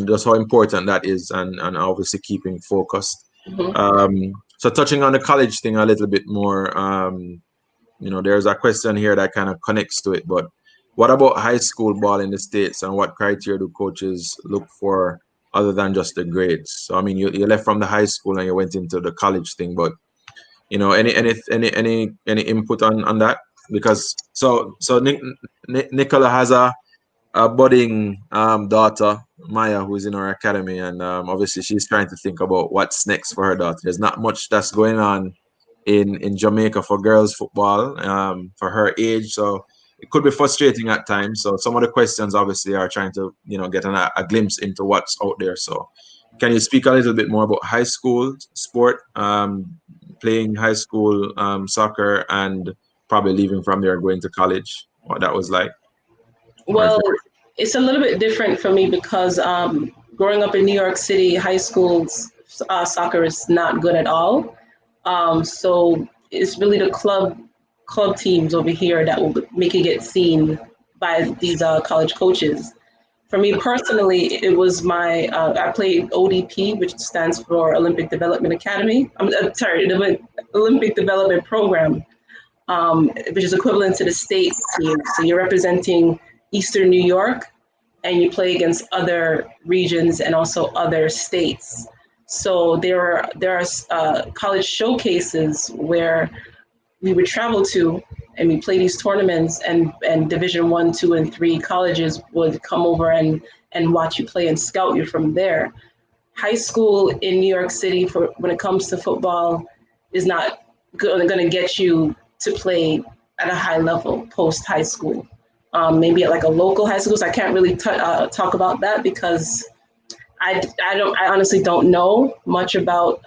just how important that is, and obviously keeping focused. Mm-hmm. So touching on the college thing a little bit more, there's a question here that kind of connects to it, but what about high school ball in the States, and what criteria do coaches look for other than just the grades? So I mean, you left from the high school and you went into the college thing, but any input on that? Because so Nicola has a budding daughter, Maya, who's in our academy, and obviously she's trying to think about what's next for her daughter. There's not much that's going on in Jamaica for girls football for her age, so it could be frustrating at times. So some of the questions obviously are trying to get a glimpse into what's out there. So can you speak a little bit more about high school sport, playing high school soccer, and probably leaving from there going to college, what that was like? Well, it's a little bit different for me, because growing up in New York City, high school soccer is not good at all. So it's really the club teams over here that will make it get seen by these college coaches. For me personally, it was I played ODP, which stands for Olympic Development Academy. Sorry, the Olympic Development Program, which is equivalent to the state team. So you're representing Eastern New York, and you play against other regions and also other states. So there are college showcases where we would travel to, and we play these tournaments, and Division 1, 2, and 3 colleges would come over and watch you play and scout you from there. High school in New York City, for when it comes to football, is not going to get you to play at a high level post high school. Maybe at like a local high school. So I can't really talk about that because I honestly don't know much about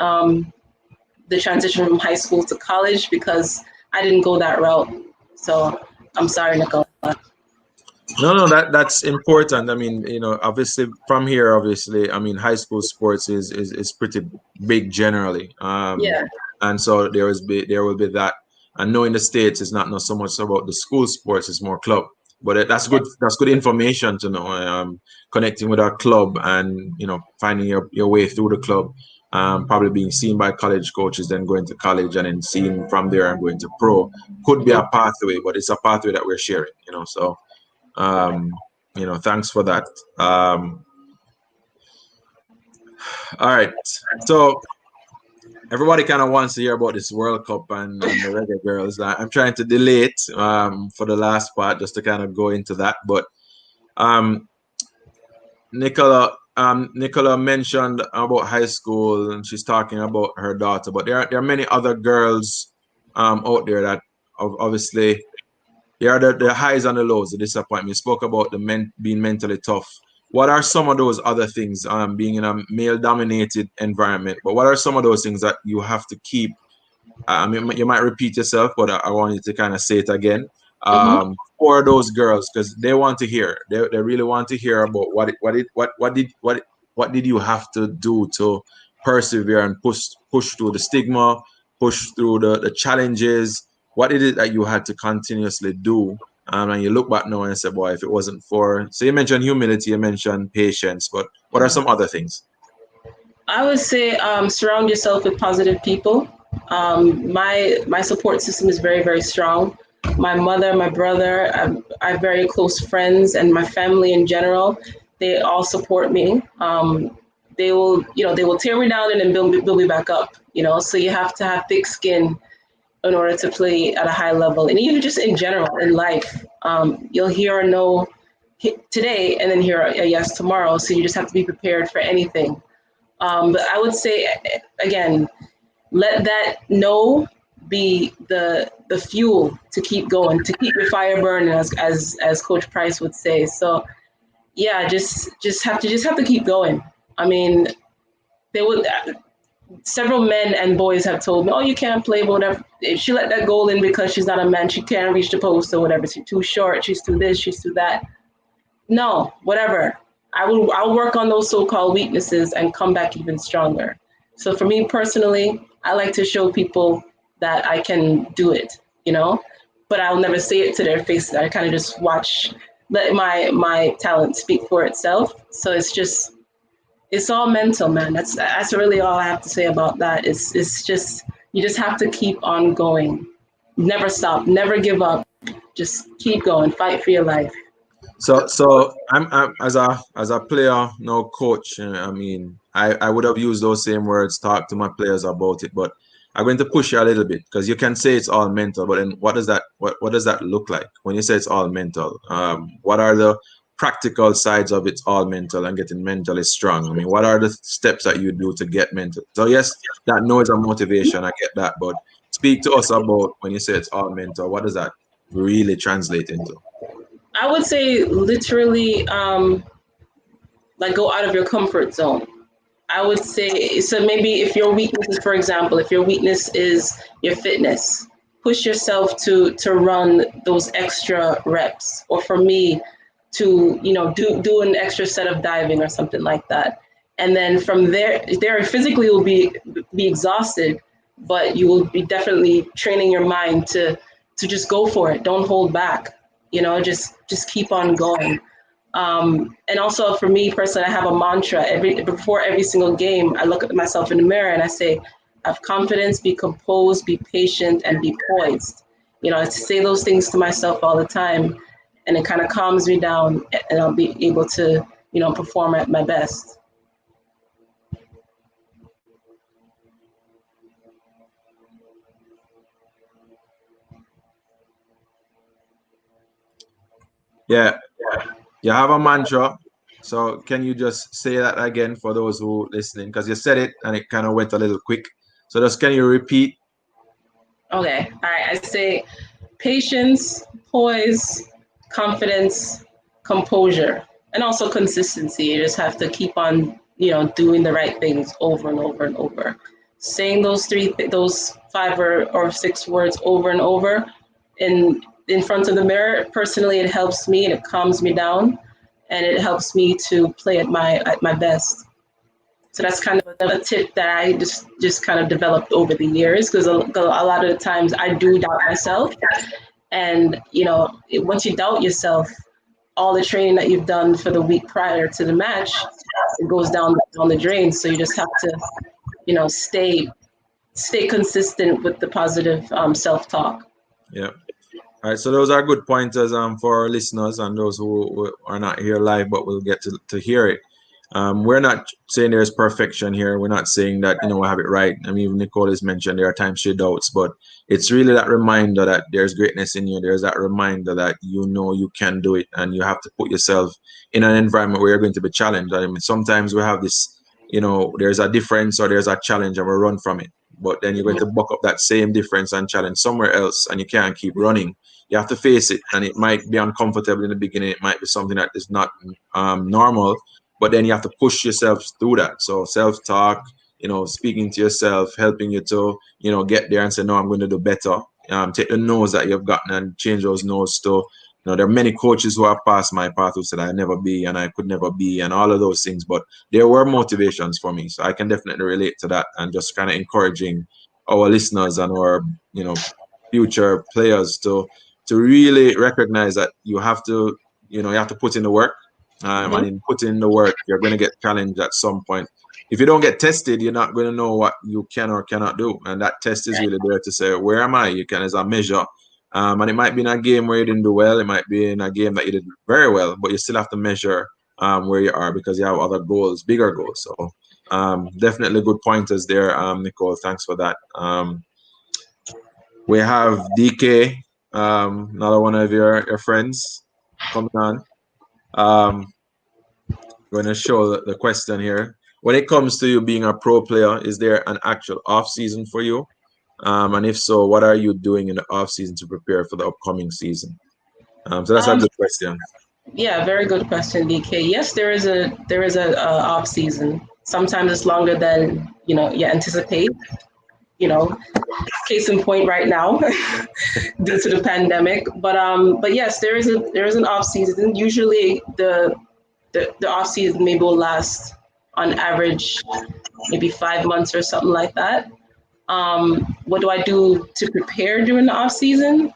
the transition from high school to college because I didn't go that route. So I'm sorry, Nicole. No, that's important. I mean, obviously from here, I mean, high school sports is pretty big generally. Yeah. And so there will be that. And knowing the States is not so much about the school sports, it's more club. But that's good. That's good information to know. Connecting with our club and finding your way through the club. Probably being seen by college coaches, then going to college, and then seeing from there and going to pro could be a pathway, but it's a pathway that we're sharing. So thanks for that. All right. So everybody kind of wants to hear about this World Cup and the Reggae Girls. I'm trying to delay it for the last part just to kind of go into that. But Nicola mentioned about high school, and she's talking about her daughter. But there are many other girls out there that obviously there are the highs and the lows, the disappointment. You spoke about being mentally tough. What are some of those other things, being in a male-dominated environment? But what are some of those things that you have to keep? I mean, you might repeat yourself, but I want you to kind of say it again for those girls, because they want to hear. They really want to hear about what did you have to do to persevere and push through the stigma, push through the challenges. What is it that you had to continuously do? And you look back now and say, boy, if it wasn't for... So you mentioned humility, you mentioned patience, but what are some other things? I would say surround yourself with positive people. My support system is very, very strong. My mother, my brother, I have very close friends, and my family in general, they all support me. They will tear me down and then build me back up, so you have to have thick skin in order to play at a high level. And even just in general, in life, you'll hear a no today and then hear a yes tomorrow. So you just have to be prepared for anything. But I would say, again, let that no be the fuel to keep going, to keep your fire burning, as Coach Price would say. So yeah, just have to keep going. I mean, several men and boys have told me, oh, you can't play, whatever. If she let that goal in because she's not a man, she can't reach the post or whatever. She's too short, she's too this, she's too that. No, whatever. I'll work on those so-called weaknesses and come back even stronger. So for me personally, I like to show people that I can do it, but I'll never say it to their faces. I kind of just let my talent speak for itself. So it's all mental, man. That's really all I have to say about that. It's just, you just have to keep on going. Never stop, never give up. Just keep going, fight for your life. So I'm as a player, no coach. I mean, I would have used those same words, talk to my players about it, but I'm going to push you a little bit, because you can say it's all mental, but then what does that look like when you say it's all mental? What are the practical sides of it's all mental and getting mentally strong? I mean, what are the steps that you do to get mental? So yes, that no is a motivation, I get that, but speak to us about when you say it's all mental, what does that really translate into? I would say literally, like, go out of your comfort zone. I would say, so maybe if your weakness is, for example, if your weakness is your fitness, push yourself to run those extra reps. Or for me, to do an extra set of diving or something like that. And then from there physically will be exhausted, but you will be definitely training your mind to just go for it. Don't hold back. Just keep on going. And also for me personally, I have a mantra. Before every single game, I look at myself in the mirror and I say, have confidence, be composed, be patient, and be poised. I say those things to myself all the time, and it kind of calms me down, and I'll be able to, perform at my best. Yeah, you have a mantra. So can you just say that again for those who listening? Because you said it and it kind of went a little quick. So just can you repeat? Okay. All right. I say patience, poise, confidence, composure, and also consistency. You just have to keep on, doing the right things over and over and over. Saying those 5 or 6 words over and over in front of the mirror. Personally, it helps me and it calms me down, and it helps me to play at my best. So that's kind of a tip that I just kind of developed over the years, because a lot of the times I do doubt myself, and once you doubt yourself, all the training that you've done for the week prior to the match, it goes down the drain. So you just have to stay consistent with the positive self-talk. Yeah. All right. So those are good pointers for our listeners and those who are not here live but will get to hear it. We're not saying there's perfection here. We're not saying that, we have it right. I mean, Nicole has mentioned there are times she doubts, but it's really that reminder that there's greatness in you. There's that reminder that you can do it, and you have to put yourself in an environment where you're going to be challenged. I mean, sometimes we have this, there's a difference or there's a challenge and we run from it. But then you're going to buck up that same difference and challenge somewhere else, and you can't keep running. You have to face it, and it might be uncomfortable in the beginning. It might be something that is not normal, but then you have to push yourself through that. So self-talk, speaking to yourself, helping you to, get there and say, no, I'm going to do better. Take the no's that you've gotten and change those no's to, there are many coaches who have passed my path who said I never be and I could never be and all of those things, but there were motivations for me. So I can definitely relate to that, and just kind of encouraging our listeners and our, future players to really recognize that you have to, you have to put in the work. And in putting in the work, you're going to get challenged at some point. If you don't get tested, you're not going to know what you can or cannot do. And that test is really there to say, where am I? You can, as a measure. And it might be in a game where you didn't do well. It might be in a game that you did very well, but you still have to measure where you are, because you have other goals, bigger goals. So definitely good pointers there, Nicole. Thanks for that. We have DK, another one of your friends coming on. Going to show the question here. When it comes to you being a pro player, is there an actual off season for you? And if so, what are you doing in the off season to prepare for the upcoming season? So that's a good question. Yeah, very good question, DK. Yes, there is a off season. Sometimes it's longer than you anticipate. Case in point right now due to the pandemic. But yes, there is an off season. Usually the off season maybe will last on average maybe 5 months or something like that. What do I do to prepare during the off season?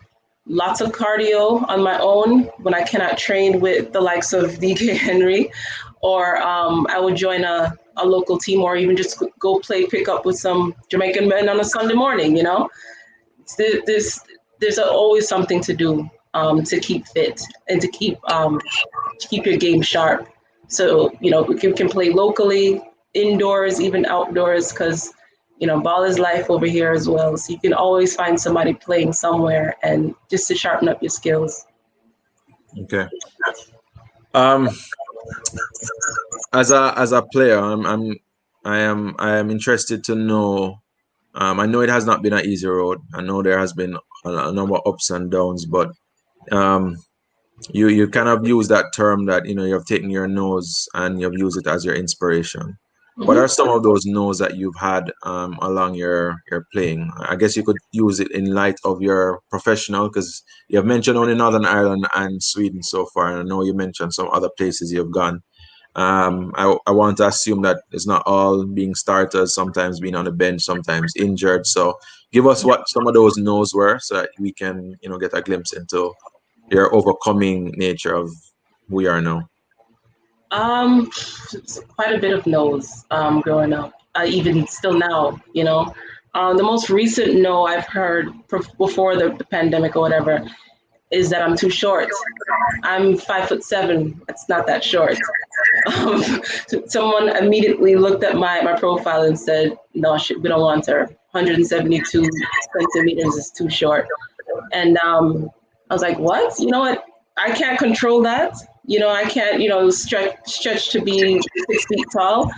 Lots of cardio on my own when I cannot train with the likes of DK Henry, or I would join a local team, or even just go play pickup with some Jamaican men on a Sunday morning. There's always something to do to keep fit and to keep your game sharp. So you can play locally, indoors, even outdoors, because ball is life over here as well. So you can always find somebody playing somewhere, and just to sharpen up your skills. Okay. As a player, I am interested to know. I know it has not been an easy road. I know there has been a number of ups and downs, but you kind of use that term that you have taken your nose and you've used it as your inspiration. What are some of those no's that you've had along your playing? I guess you could use it in light of your professional, because you have mentioned only Northern Ireland and Sweden so far, and I know you mentioned some other places you've gone. I want to assume that it's not all being starters, sometimes being on the bench, sometimes injured. So give us what some of those no's were, so that we can get a glimpse into your overcoming nature of who you are now. Quite a bit of no's growing up, even still now, you know. The most recent no I've heard before the pandemic or whatever is that I'm too short. I'm 5'7". It's not that short. Um, Someone immediately looked at my profile and said, "No, we don't want her. 172 centimeters is too short." And I was like, "What? You know what? I can't control that. You know, I can't, stretch to be 6 feet tall."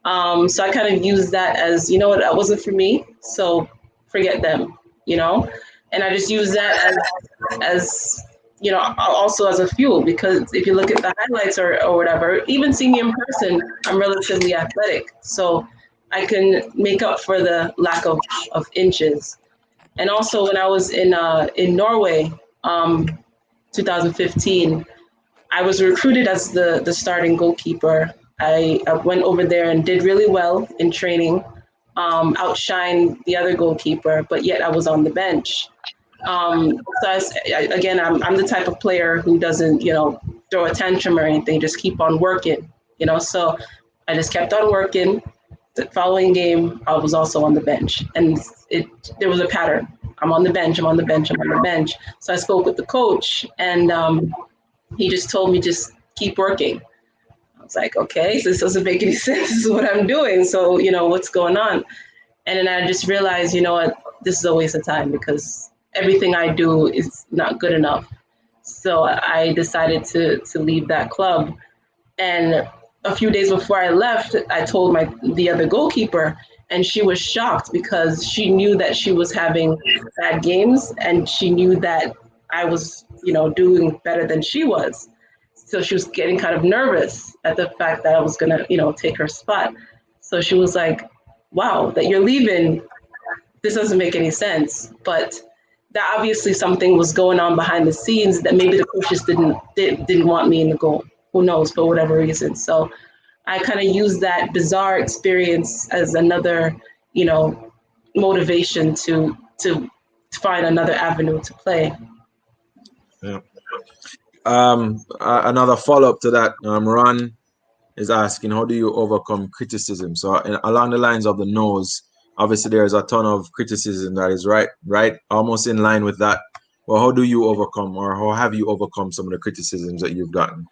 So I kind of used that as, you know what, that wasn't for me. So forget them, you know? And I just use that as also as a fuel, because if you look at the highlights or whatever, even seeing me in person, I'm relatively athletic. So I can make up for the lack of inches. And also when I was in Norway, 2015, I was recruited as the starting goalkeeper. I went over there and did really well in training, outshined the other goalkeeper, but yet I was on the bench. Again, I'm the type of player who doesn't, throw a tantrum or anything, just keep on working, So I just kept on working. The following game, I was also on the bench, and there was a pattern. I'm on the bench. I'm on the bench. I'm on the bench. So I spoke with the coach, and he just told me just keep working. I was like, okay, so this doesn't make any sense. This is what I'm doing. So what's going on? And then I just realized, you know what, this is a waste of time because everything I do is not good enough. So I decided to leave that club. And a few days before I left, I told the other goalkeeper, and she was shocked because she knew that she was having bad games, and she knew that I was, doing better than she was. So she was getting kind of nervous at the fact that I was gonna, take her spot. So she was like, "Wow, that you're leaving. This doesn't make any sense." But that obviously something was going on behind the scenes that maybe the coaches didn't want me in the goal. Who knows, for whatever reason. So I kind of used that bizarre experience as another, motivation to find another avenue to play. Yeah. Another follow up to that, Ron is asking, how do you overcome criticism? So along the lines of the no's, obviously there's a ton of criticism that is right, almost in line with that. Well, how do you overcome, or how have you overcome some of the criticisms that you've gotten?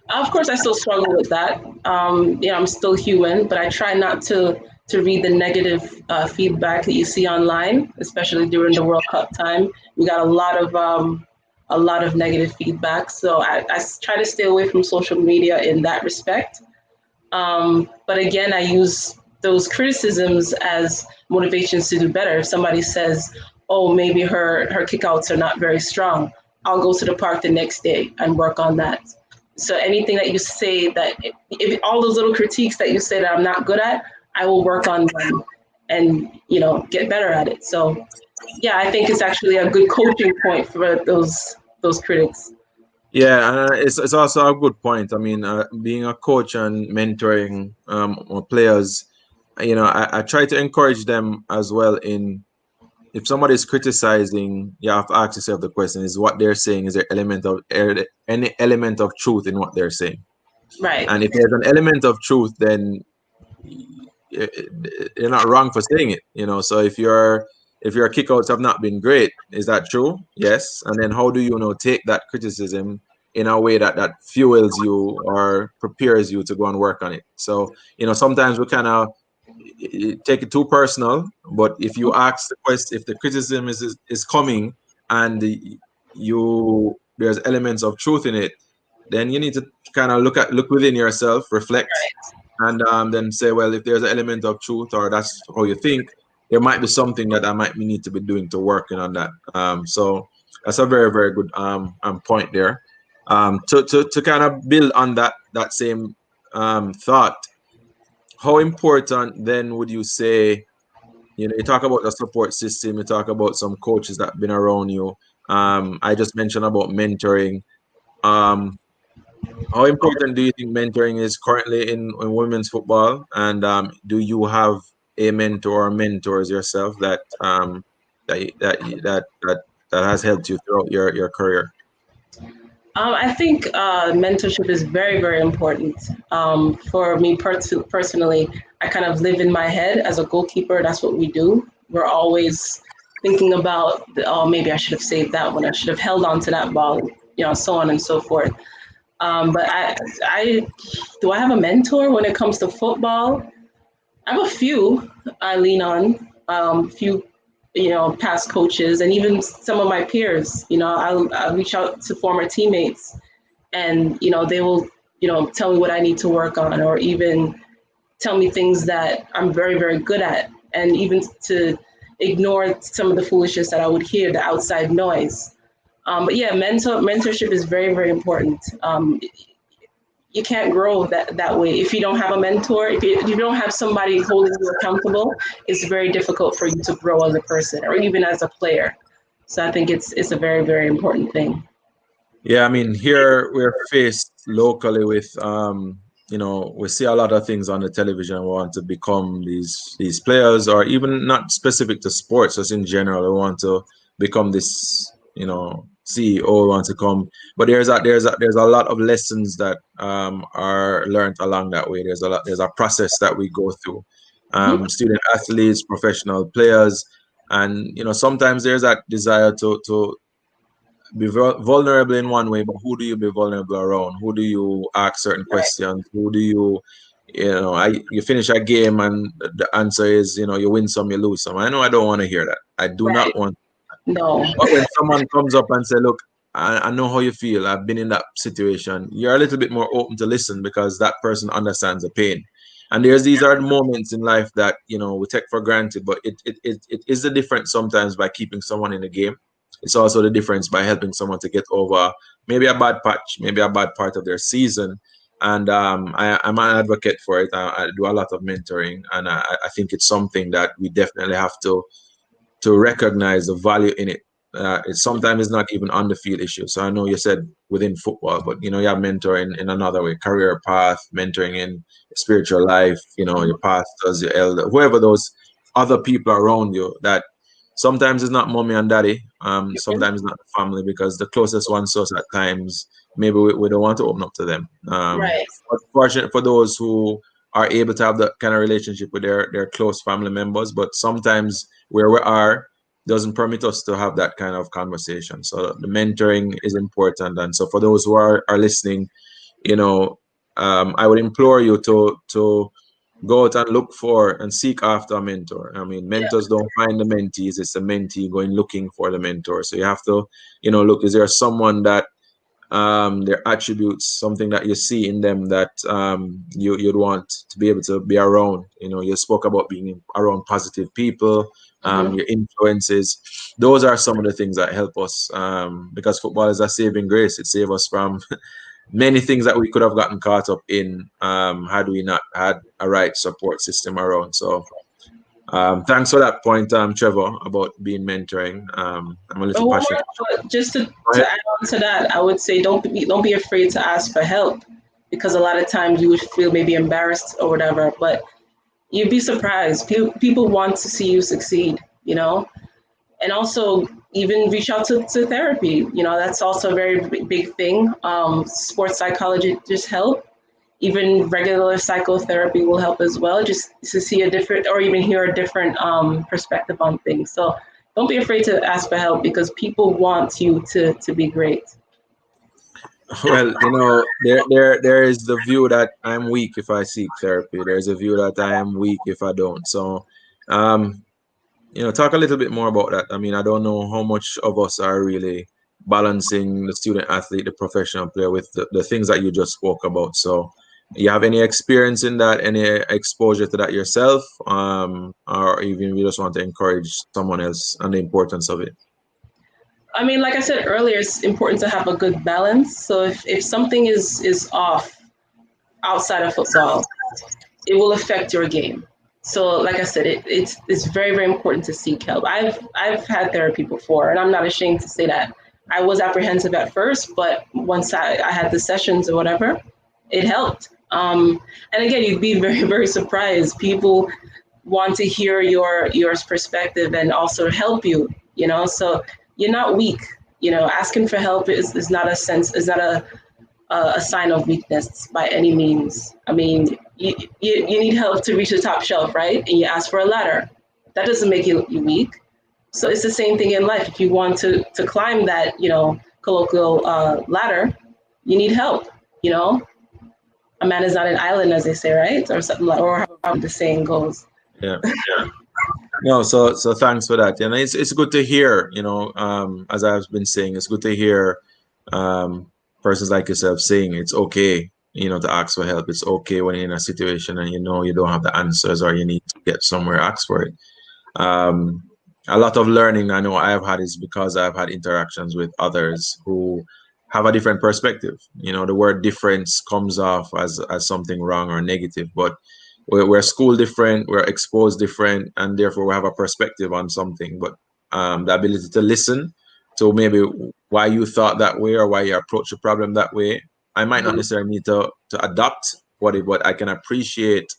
Of course, I still struggle with that. I'm still human, but I try not to read the negative feedback that you see online, especially during the World Cup time. We got a lot of negative feedback, so I try to stay away from social media in that respect. But again, I use those criticisms as motivations to do better. If somebody says, "Oh, maybe her kickouts are not very strong," I'll go to the park the next day and work on that. So anything that you say that, if all those little critiques that you say that I'm not good at, I will work on them and get better at it. So yeah, I think it's actually a good coaching point for those critics. Yeah, it's also a good point. I mean, being a coach and mentoring players, I try to encourage them as well. In if somebody is criticizing, you have to ask yourself the question: is what they're saying, is there any element of truth in what they're saying? Right. And if there's an element of truth, then you're not wrong for saying it. So if your kickouts have not been great, is that true? Yes. And then how do you take that criticism in a way that fuels you or prepares you to go and work on it? So sometimes we kind of take it too personal, but if you ask the question, if the criticism is coming and there's elements of truth in it, then you need to kind of look within yourself, reflect, and then say, well, if there's an element of truth or that's how you think, there might be something that I might need to be doing to working on that. So that's a very, very good point there. To kind of build on that same thought, how important then would you say, you talk about the support system, you talk about some coaches that have been around you. I just mentioned about mentoring. How important do you think mentoring is currently in women's football? And do you have a mentor or mentors yourself that that has helped you throughout your career? I think mentorship is very, very important. For me personally, I kind of live in my head as a goalkeeper. That's what we do. We're always thinking about, oh, maybe I should have saved that one. I should have held on to that ball, so on and so forth. But do I have a mentor when it comes to football? I have a few I lean on, few, past coaches and even some of my peers. I'll reach out to former teammates and, they will, tell me what I need to work on or even tell me things that I'm very, very good at. And even to ignore some of the foolishness that I would hear, the outside noise. But yeah, mentorship is very, very important. You can't grow that way if you don't have a mentor. If you don't have somebody holding you accountable, it's very difficult for you to grow as a person or even as a player. So I think it's a very, very important thing. Yeah, I mean, here we're faced locally with, we see a lot of things on the television. We want to become these players, or even not specific to sports, just in general. We want to become this, CEO wants to come, but there's a lot of lessons that are learned along that way. There's a process that we go through. Student athletes, professional players, and sometimes there's that desire to be vulnerable in one way, but who do you be vulnerable around? Who do you ask certain questions? Who do you you finish a game and the answer is, you win some, you lose some. I know I don't want to hear that. I do not want. No. But when someone comes up and say, look, I know how you feel. I've been in that situation. You're a little bit more open to listen because that person understands the pain. And these are moments in life that, we take for granted, but it is the difference sometimes by keeping someone in the game. It's also the difference by helping someone to get over maybe a bad patch, maybe a bad part of their season. And I'm an advocate for it. I do a lot of mentoring, and I think it's something that we definitely have to recognize the value in it. Sometimes it's not even on the field issue. So I know you said within football, but you have mentoring in another way, career path, mentoring in spiritual life, your pastors, your elder, whoever those other people around you that sometimes it's not mommy and daddy, sometimes it's not the family, because the closest ones to us at times, maybe we don't want to open up to them. Right. But fortunate for those who are able to have that kind of relationship with their close family members, but sometimes where we are doesn't permit us to have that kind of conversation. So the mentoring is important. And so for those who are listening, I would implore you to go out and look for and seek after a mentor. I mean, mentors don't find the mentees, it's the mentee going looking for the mentor. So you have to, look, is there someone that their attributes, something that you see in them that you'd want to be able to be around. You spoke about being around positive people, your influences. Those are some of the things that help us, because football is a saving grace. It saves us from many things that we could have gotten caught up in had we not had a right support system around. So thanks for that point, Trevor, about being mentoring. I'm a little passionate. Just to add on to that, I would say don't be afraid to ask for help, because a lot of times you would feel maybe embarrassed or whatever, but you'd be surprised. People want to see you succeed, and also even reach out to therapy. That's also a very big thing. Sports psychologists help. Even regular psychotherapy will help as well, just to see a different, or even hear a different perspective on things. So don't be afraid to ask for help, because people want you to be great. Well, there is the view that I'm weak if I seek therapy. There's a view that I am weak if I don't. So, talk a little bit more about that. I mean, I don't know how much of us are really balancing the student athlete, the professional player with the things that you just spoke about. So, you have any experience in that, any exposure to that yourself, or even you just want to encourage someone else on the importance of it? I mean, like I said earlier, it's important to have a good balance. So if something is off outside of football, it will affect your game. So like I said, it's very, very important to seek help. I've had therapy before, and I'm not ashamed to say that. I was apprehensive at first, but once I had the sessions or whatever, it helped. And again, you'd be very, very surprised. People want to hear your perspective and also help you, so you're not weak. Asking for help is not a sign of weakness by any means. I mean, you need help to reach the top shelf, right? And you ask for a ladder. That doesn't make you weak. So it's the same thing in life. If you want to climb that, colloquial ladder, you need help. A man is not an island, as they say, right? Or something like, or how the saying goes. Yeah. No, so thanks for that. And it's good to hear, as I've been saying, it's good to hear persons like yourself saying it's okay, to ask for help. It's okay when you're in a situation and you don't have the answers or you need to get somewhere, ask for it. A lot of learning I know I've had is because I've had interactions with others who have a different perspective. The word difference comes off as something wrong or negative, but we're schooled different, we're exposed different, and therefore we have a perspective on something. But the ability to listen to maybe why you thought that way or why you approach the problem that way, I might not necessarily need to adopt but I can appreciate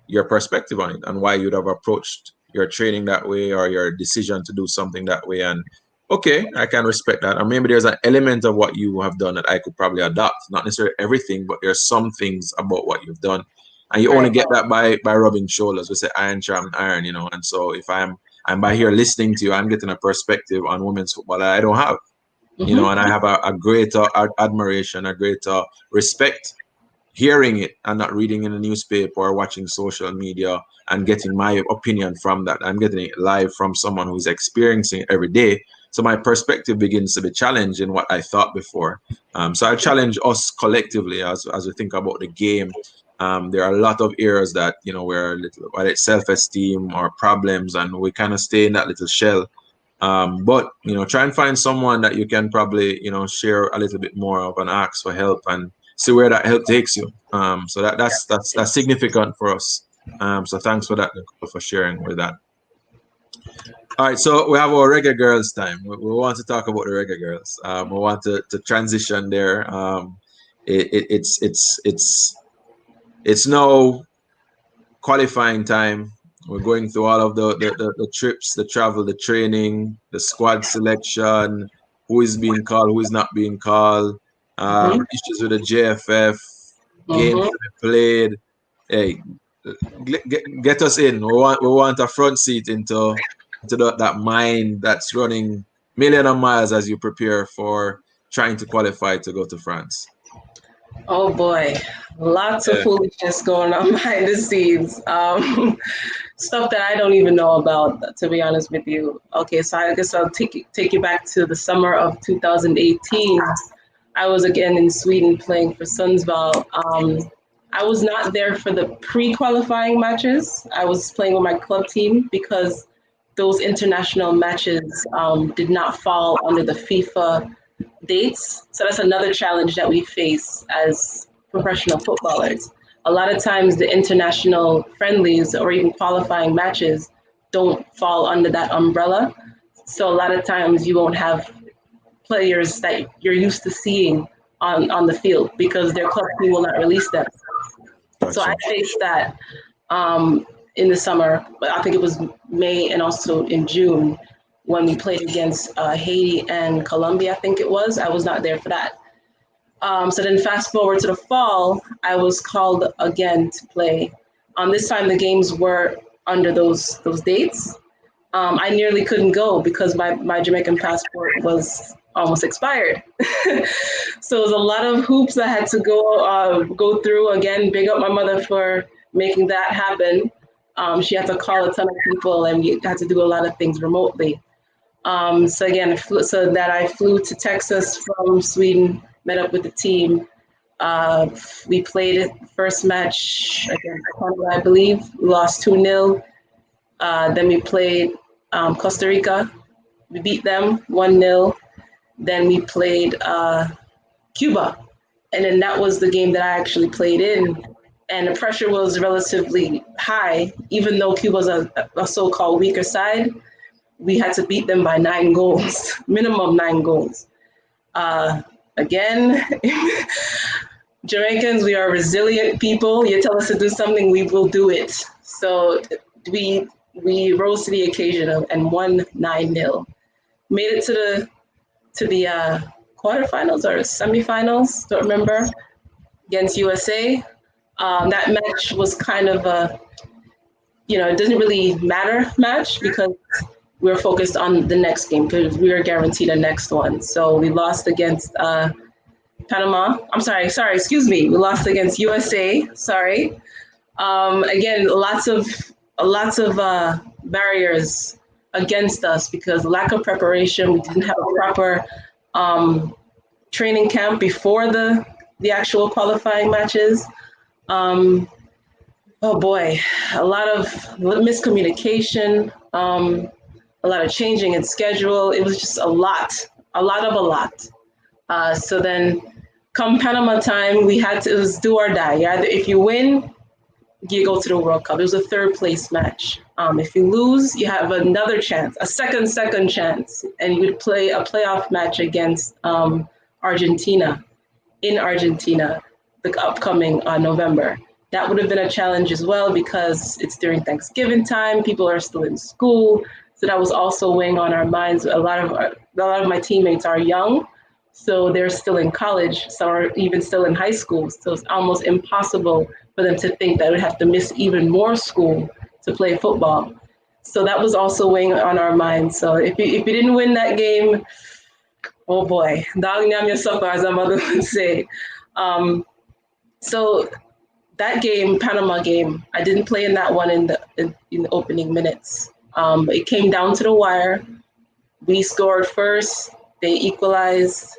your perspective on it and why you'd have approached your training that way or your decision to do something that way. And okay, I can respect that. Or maybe there's an element of what you have done that I could probably adopt. Not necessarily everything, but there's some things about what you've done. And you only get that by rubbing shoulders. We say iron sharpens iron, And so if I'm by here listening to you, I'm getting a perspective on women's football that I don't have, and I have a greater admiration, a greater respect hearing it and not reading in the newspaper or watching social media and getting my opinion from that. I'm getting it live from someone who's experiencing it every day. So my perspective begins to be challenged in what I thought before. So I challenge us collectively as we think about the game. There are a lot of areas that, we're whether it's self-esteem or problems, and we kind of stay in that little shell. But, try and find someone that you can probably, share a little bit more of and ask for help and see where that help takes you. So that's significant for us. So thanks for that, Nicole, for sharing with that. All right, so we have our Reggae Girls time. We want to talk about the Reggae Girls. We want to transition there. It's now qualifying time. We're going through all of the trips, the travel, the training, the squad selection, who is being called, who is not being called, issues with the JFF, games to be played. Hey, get us in. We want a front seat into that mind that's running million of miles as you prepare for trying to qualify to go to France. Oh boy, lots of foolishness going on behind the scenes. Stuff that I don't even know about, to be honest with you. Okay, so I guess I'll take you back to the summer of 2018. I was again in Sweden playing for Sundsvall. I was not there for the pre-qualifying matches. I was playing with my club team because those international matches did not fall under the FIFA dates. So that's another challenge that we face as professional footballers. A lot of times the international friendlies or even qualifying matches don't fall under that umbrella. So a lot of times you won't have players that you're used to seeing on the field because their club team will not release them. Gotcha. So I faced that in the summer, but I think it was May and also in June when we played against Haiti and Colombia, I think it was. I was not there for that. So then fast forward to the fall, I was called again to play. This time the games were under those dates. I nearly couldn't go because my Jamaican passport was almost expired. So it was a lot of hoops I had to go through. Again, big up my mother for making that happen. She had to call a ton of people and we had to do a lot of things remotely. So again, so that I flew to Texas from Sweden, met up with the team. We played it first match against Canada, I believe. We lost 2-0. Then we played Costa Rica. We beat them 1-0. Then we played Cuba. And then that was the game that I actually played in. And the pressure was relatively high, even though Cuba's a so-called weaker side. We had to beat them by 9 goals, minimum 9 goals. Again, Jamaicans, we are resilient people. You tell us to do something, we will do it. So we rose to the occasion and won 9-0. Made it to to the quarterfinals or semifinals, don't remember, against USA. That match was kind of a, it doesn't really matter match because we were focused on the next game because we were guaranteed a next one. So we lost against Panama. I'm sorry, excuse me. We lost against USA. Sorry. Again, lots of barriers against us because lack of preparation. We didn't have a proper training camp before the actual qualifying matches. Oh boy, a lot of miscommunication, a lot of changing in schedule. It was just a lot. So then come Panama time, it was do or die. Either if you win, you go to the World Cup. It was a third place match. If you lose, you have another chance, a second chance, and you would play a playoff match against Argentina, in Argentina, the upcoming November. That would have been a challenge as well because it's during Thanksgiving time. People are still in school, so that was also weighing on our minds. A lot of my teammates are young, so they're still in college. Some are even still in high school. So it's almost impossible for them to think that we'd have to miss even more school to play football. So that was also weighing on our minds. So if you didn't win that game, oh boy, dog nyam yourself, as my mother would say. So that game, Panama game, I didn't play in that one in the opening minutes. It came down to the wire. We scored first, they equalized,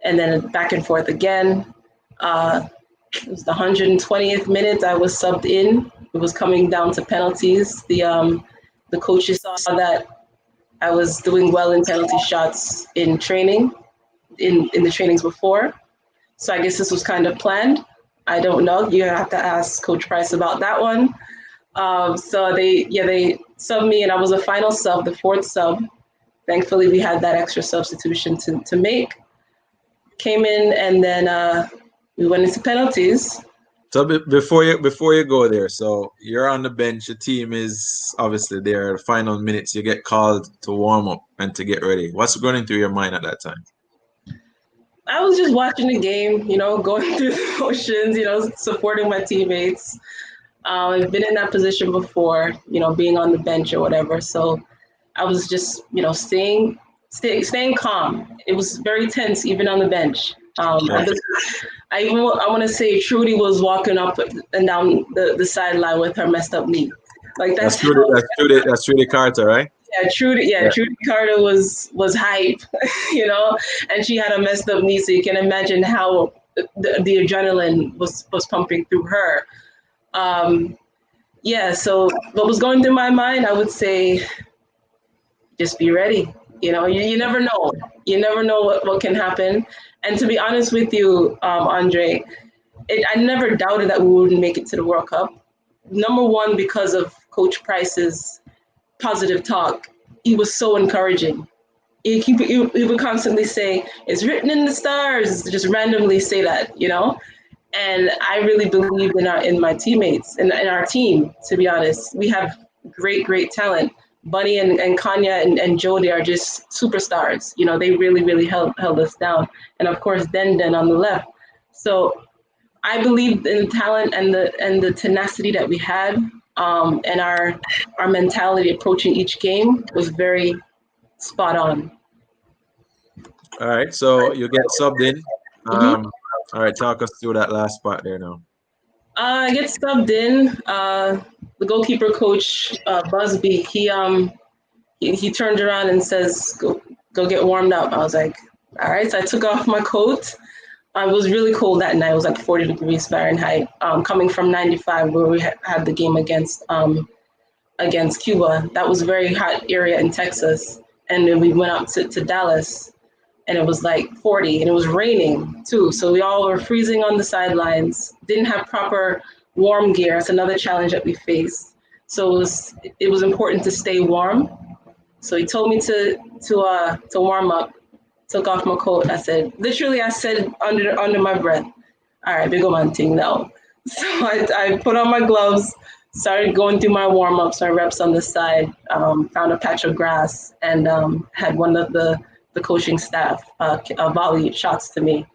and then back and forth again. It was the 120th minute I was subbed in. It was coming down to penalties. The coaches saw that I was doing well in penalty shots in training, in the trainings before. So I guess this was kind of planned. I don't know. You have to ask Coach Price about that one. So they subbed me, and I was a final sub, the fourth sub. Thankfully, we had that extra substitution to make. Came in, and then we went into penalties. So before you go there, so you're on the bench. Your team is obviously there. Final minutes, you get called to warm up and to get ready. What's going through your mind at that time? I was just watching the game, going through the motions, supporting my teammates. I've been in that position before, being on the bench or whatever. So I was just, staying calm. It was very tense, even on the bench. I want to say Trudy was walking up and down the sideline with her messed up knee. Like that's Trudy Carter, right? Yeah, Trudy Carter was hype, and she had a messed up knee, so you can imagine how the adrenaline was pumping through her. So what was going through my mind, I would say, just be ready. You never know. You never know what can happen. And to be honest with you, Andre, I never doubted that we wouldn't make it to the World Cup. Number one, because of Coach Price's positive talk. He was so encouraging. He would constantly say, "It's written in the stars," just randomly say that, And I really believed in my teammates and in our team, to be honest. We have great talent. Bunny and Kanya and Jody are just superstars. They really, really held us down. And of course, Den on the left. So I believed in the talent and the tenacity that we had. And our mentality approaching each game was very spot on. All right, so you get subbed in. All right, talk us through that last part there now. I get subbed in. The goalkeeper coach, Busby, he turned around and says, go get warmed up. I was like, all right. So I took off my coat. It was really cold that night. It was like 40 degrees Fahrenheit. Coming from 95, where we had the game against Cuba. That was a very hot area in Texas. And then we went up to Dallas, and it was like 40, and it was raining too. So we all were freezing on the sidelines, didn't have proper warm gear. It's another challenge that we faced. So it was important to stay warm. So he told me to warm up. Took off my coat. I said under my breath, all right, big man thing now. So I put on my gloves, started going through my warm-ups, my reps on the side, found a patch of grass, and had one of the the coaching staff volley shots to me,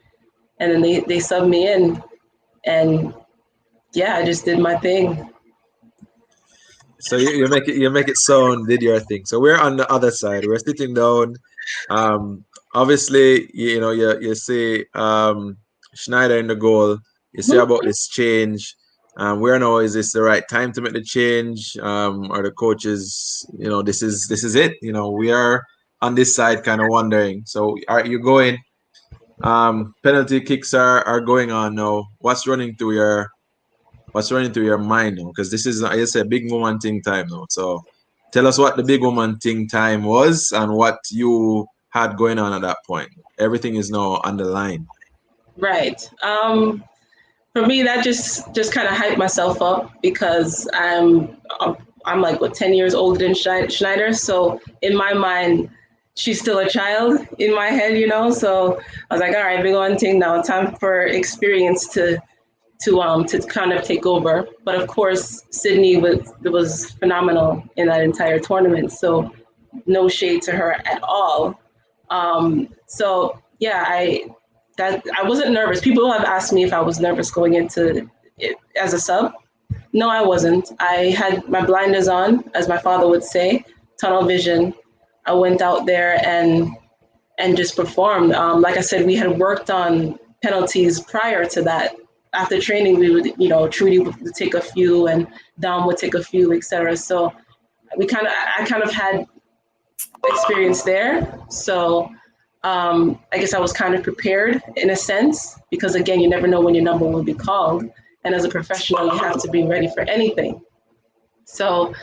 and then they subbed me in, and yeah, I just did my thing. So you make it sound did your thing. So we're on the other side. We're sitting down. Obviously, you see Schneider in the goal. You say about this change. Where now is this the right time to make the change? Or the coaches, this is it. We are on this side kind of wondering. So are you going? Penalty kicks are going on now. What's running through your mind now? Because this is, like I said, big woman thing time now. So tell us what the big woman thing time was and what you had going on at that point. Everything is now on the line. Right. For me, that just kind of hyped myself up because I'm like 10 years older than Schneider. So in my mind, she's still a child in my head, So I was like, all right, big one thing now. Time for experience to kind of take over. But of course, Sydney was phenomenal in that entire tournament. So no shade to her at all. So yeah, I wasn't nervous. People have asked me if I was nervous going into it as a sub. No, I wasn't. I had my blinders on, as my father would say, tunnel vision. I went out there and just performed. Like I said, we had worked on penalties prior to that. After training, we would, Trudy would take a few and Dom would take a few, etc. So I kind of had experience there. So I guess I was kind of prepared in a sense, because again, you never know when your number will be called. And as a professional, you have to be ready for anything. So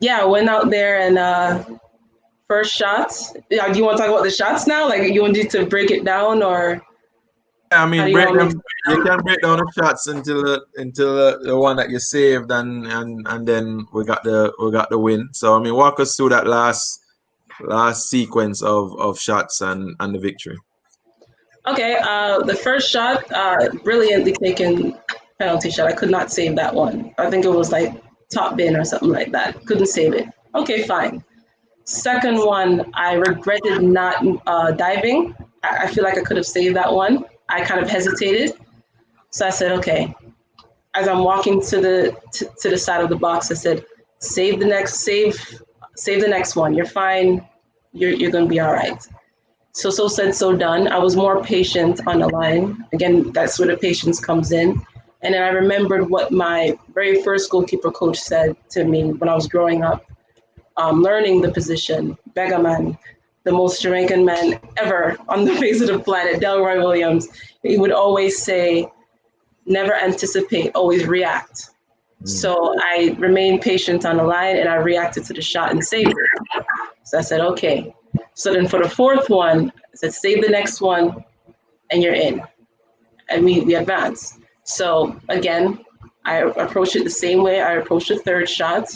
yeah, I went out there and first shots. Do you want to talk about the shots now? Like you want to break it down or? I mean, you can break down the shots until the one that you saved, and then we got the win. So I mean, walk us through that last sequence of shots and the victory. Okay, the first shot, brilliantly taken penalty shot. I could not save that one. I think it was like top bin or something like that. Couldn't save it. Okay, fine. Second one, I regretted not diving. I feel like I could have saved that one. I kind of hesitated. So I said, okay. As I'm walking to the side of the box, I said, save the next one. You're fine. You're going to be all right. So said, so done. I was more patient on the line. Again, that's where the patience comes in. And then I remembered what my very first goalkeeper coach said to me when I was growing up, learning the position. Begaman, the most Jamaican man ever on the face of the planet, Delroy Williams, he would always say, never anticipate, always react. So I remained patient on the line and I reacted to the shot and saved it. So I said, okay. So then for the fourth one, I said, save the next one and you're in. And we advanced. So again, I approached it the same way I approached the third shot.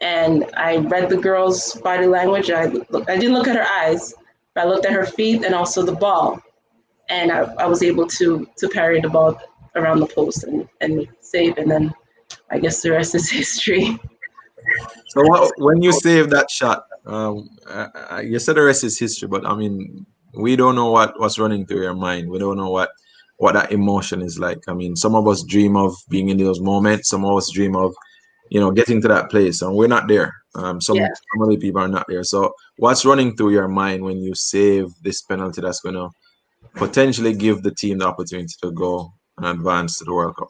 And I read the girl's body language. I didn't look at her eyes, but I looked at her feet and also the ball. And I was able to parry the ball around the post and save. And then I guess the rest is history. So when you saved that shot, you said the rest is history, but I mean, we don't know what's running through your mind. We don't know what that emotion is like. I mean, some of us dream of being in those moments. Some of us dream of, getting to that place, and we're not there. Some other people are not there. So what's running through your mind when you save this penalty that's going to potentially give the team the opportunity to go and advance to the World Cup?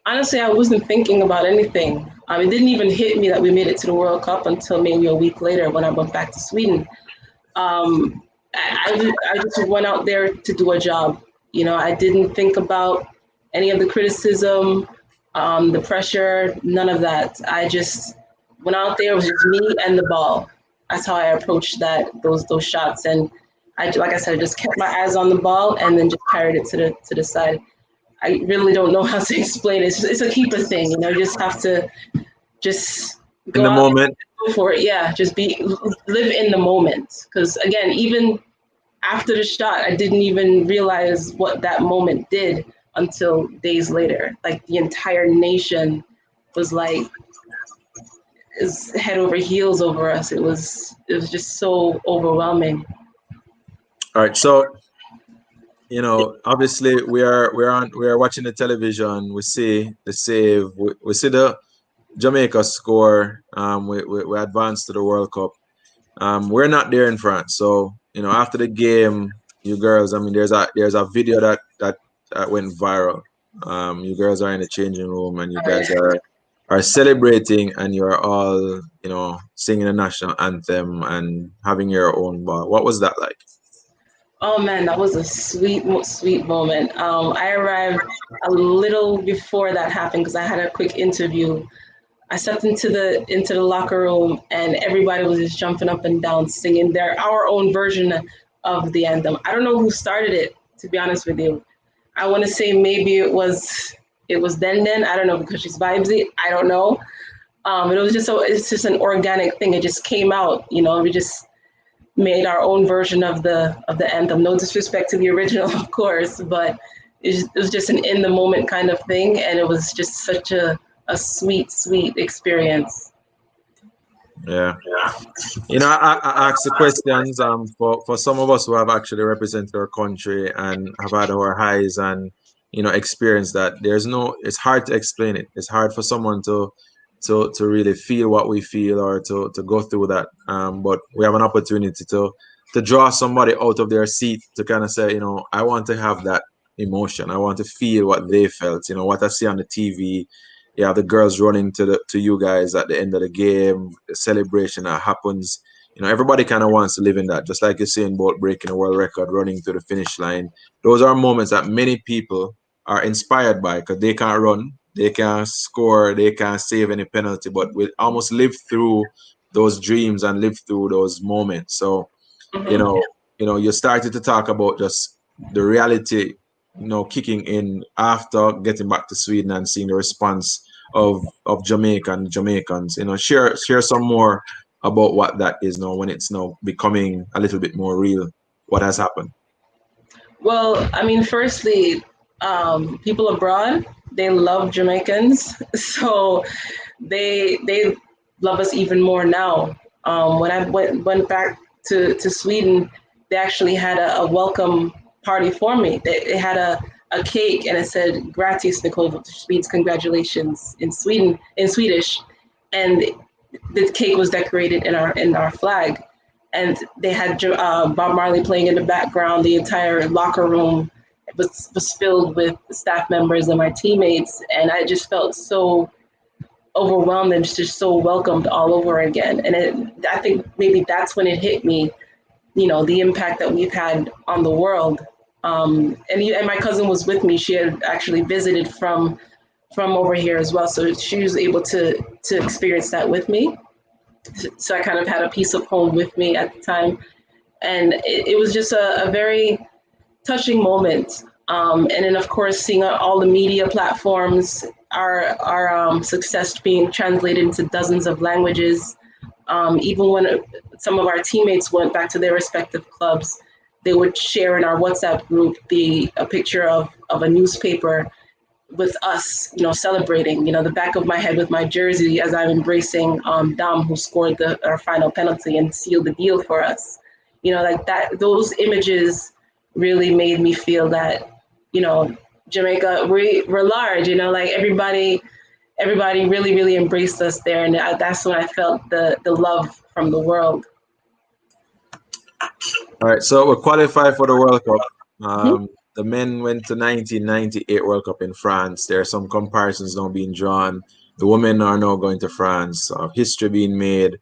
Honestly, I wasn't thinking about anything. It didn't even hit me that we made it to the World Cup until maybe a week later when I went back to Sweden. I just went out there to do a job. I didn't think about any of the criticism, the pressure, none of that. I just went out there. It was just me and the ball. That's how I approached those shots. And like I said, I just kept my eyes on the ball and then just carried it to the side. I really don't know how to explain it. It's a keeper thing, you just have to just go in the moment. Go for it. Yeah, just live in the moment. Because again, even after the shot, I didn't even realize what that moment did until days later. Like the entire nation was like, is head over heels over us. It was just so overwhelming. All right, so obviously we are watching the television. We see the save. We see the Jamaica score. We advance to the World Cup. We're not there in France, so after the game, you girls. I mean, there's a video that went viral. You girls are in the changing room, and you guys are celebrating, and you're all singing the national anthem and having your own bar. What was that like? Oh man, that was a sweet moment. I arrived a little before that happened because I had a quick interview. I stepped into the locker room and everybody was just jumping up and down, singing our own version of the anthem. I don't know who started it, to be honest with you. I want to say maybe it was Den. I don't know, because she's vibesy. I don't know. It's just an organic thing. It just came out. We just made our own version of the anthem. No disrespect to the original, of course, but it was just an in the moment kind of thing, and it was just such a sweet experience. Yeah. I ask the questions for some of us who have actually represented our country and have had our highs and experienced that. It's hard to explain it. It's hard for someone to really feel what we feel or to go through that. But we have an opportunity to draw somebody out of their seat to kind of say, I want to have that emotion. I want to feel what they felt. What I see on the TV. Yeah, the girls running to you guys at the end of the game, the celebration that happens. Everybody kind of wants to live in that. Just like you're saying about breaking a world record, running to the finish line. Those are moments that many people are inspired by because they can't run, they can't score, they can't save any penalty, but we almost live through those dreams and live through those moments. So, you started to talk about just the reality, kicking in after getting back to Sweden and seeing the response of Jamaicans. Share some more about what that is now when it's now becoming a little bit more real. What has happened? Well, I mean, firstly, people abroad, they love Jamaicans, so they love us even more now. When I went back to Sweden, they actually had a welcome party for me. They had a cake and it said "Gratis Nicole," which means congratulations in Swedish, and the cake was decorated in our flag, and they had Bob Marley playing in the background. The entire locker room was filled with staff members and my teammates, and I just felt so overwhelmed and just so welcomed all over again. And I think maybe that's when it hit me, the impact that we've had on the world. And my cousin was with me. She had actually visited from over here as well, so she was able to experience that with me. So I kind of had a piece of home with me at the time, and it was just a very touching moment. And then of course seeing all the media platforms, our success being translated into dozens of languages. Even when some of our teammates went back to their respective clubs, they would share in our WhatsApp group a picture of a newspaper with us, celebrating, the back of my head with my jersey as I'm embracing Dom, who scored our final penalty and sealed the deal for us. Like that, those images really made me feel that, Jamaica, we're large, like everybody really, really embraced us there. And that's when I felt the love from the world. All right, so we're qualified for the World Cup. The men went to 1998 World Cup in France. There are some comparisons now being drawn. The women are now going to France. History being made.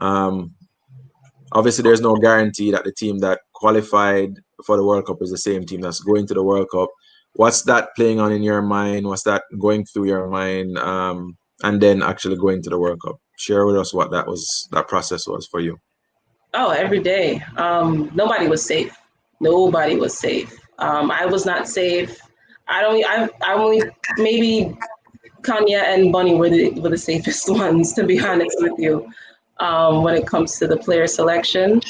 Obviously, there's no guarantee that the team that qualified for the World Cup is the same team that's going to the World Cup. What's that playing on in your mind? What's that going through your mind? And then actually going to the World Cup. Share with us what that process was for you. Oh, every day. Nobody was safe. Nobody was safe. I was not safe. I only maybe Kanya and Bunny were the safest ones, to be honest with you, when it comes to the player selection.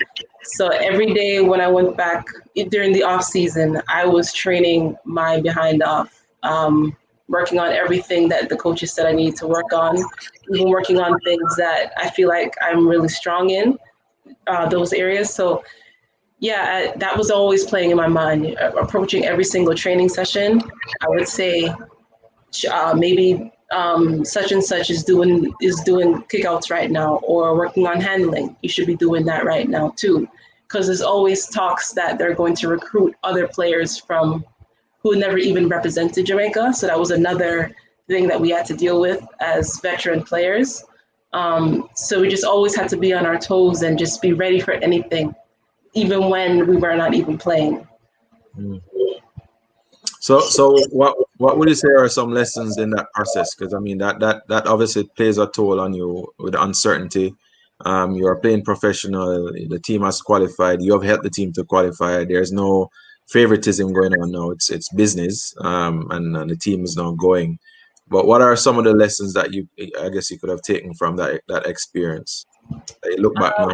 So every day when I went back during the off season, I was training my behind off. working on everything that the coaches said I need to work on, even working on things that I feel like I'm really strong in, those areas. So yeah, that was always playing in my mind. Approaching every single training session, I would say maybe such and such is doing kickouts right now, or working on handling. You should be doing that right now too, because there's always talks that they're going to recruit other players from who never even represented Jamaica. So that was another thing that we had to deal with as veteran players. So we just always had to be on our toes and just be ready for anything, even when we were not even playing. Mm. So what would you say are some lessons in that process? Because I mean that obviously plays a toll on you with uncertainty. You are playing professional. The team has qualified. You have helped the team to qualify. There's no favoritism going on now. It's business, and the team is now going. But what are some of the lessons that I guess you could have taken from that experience? That you look back now.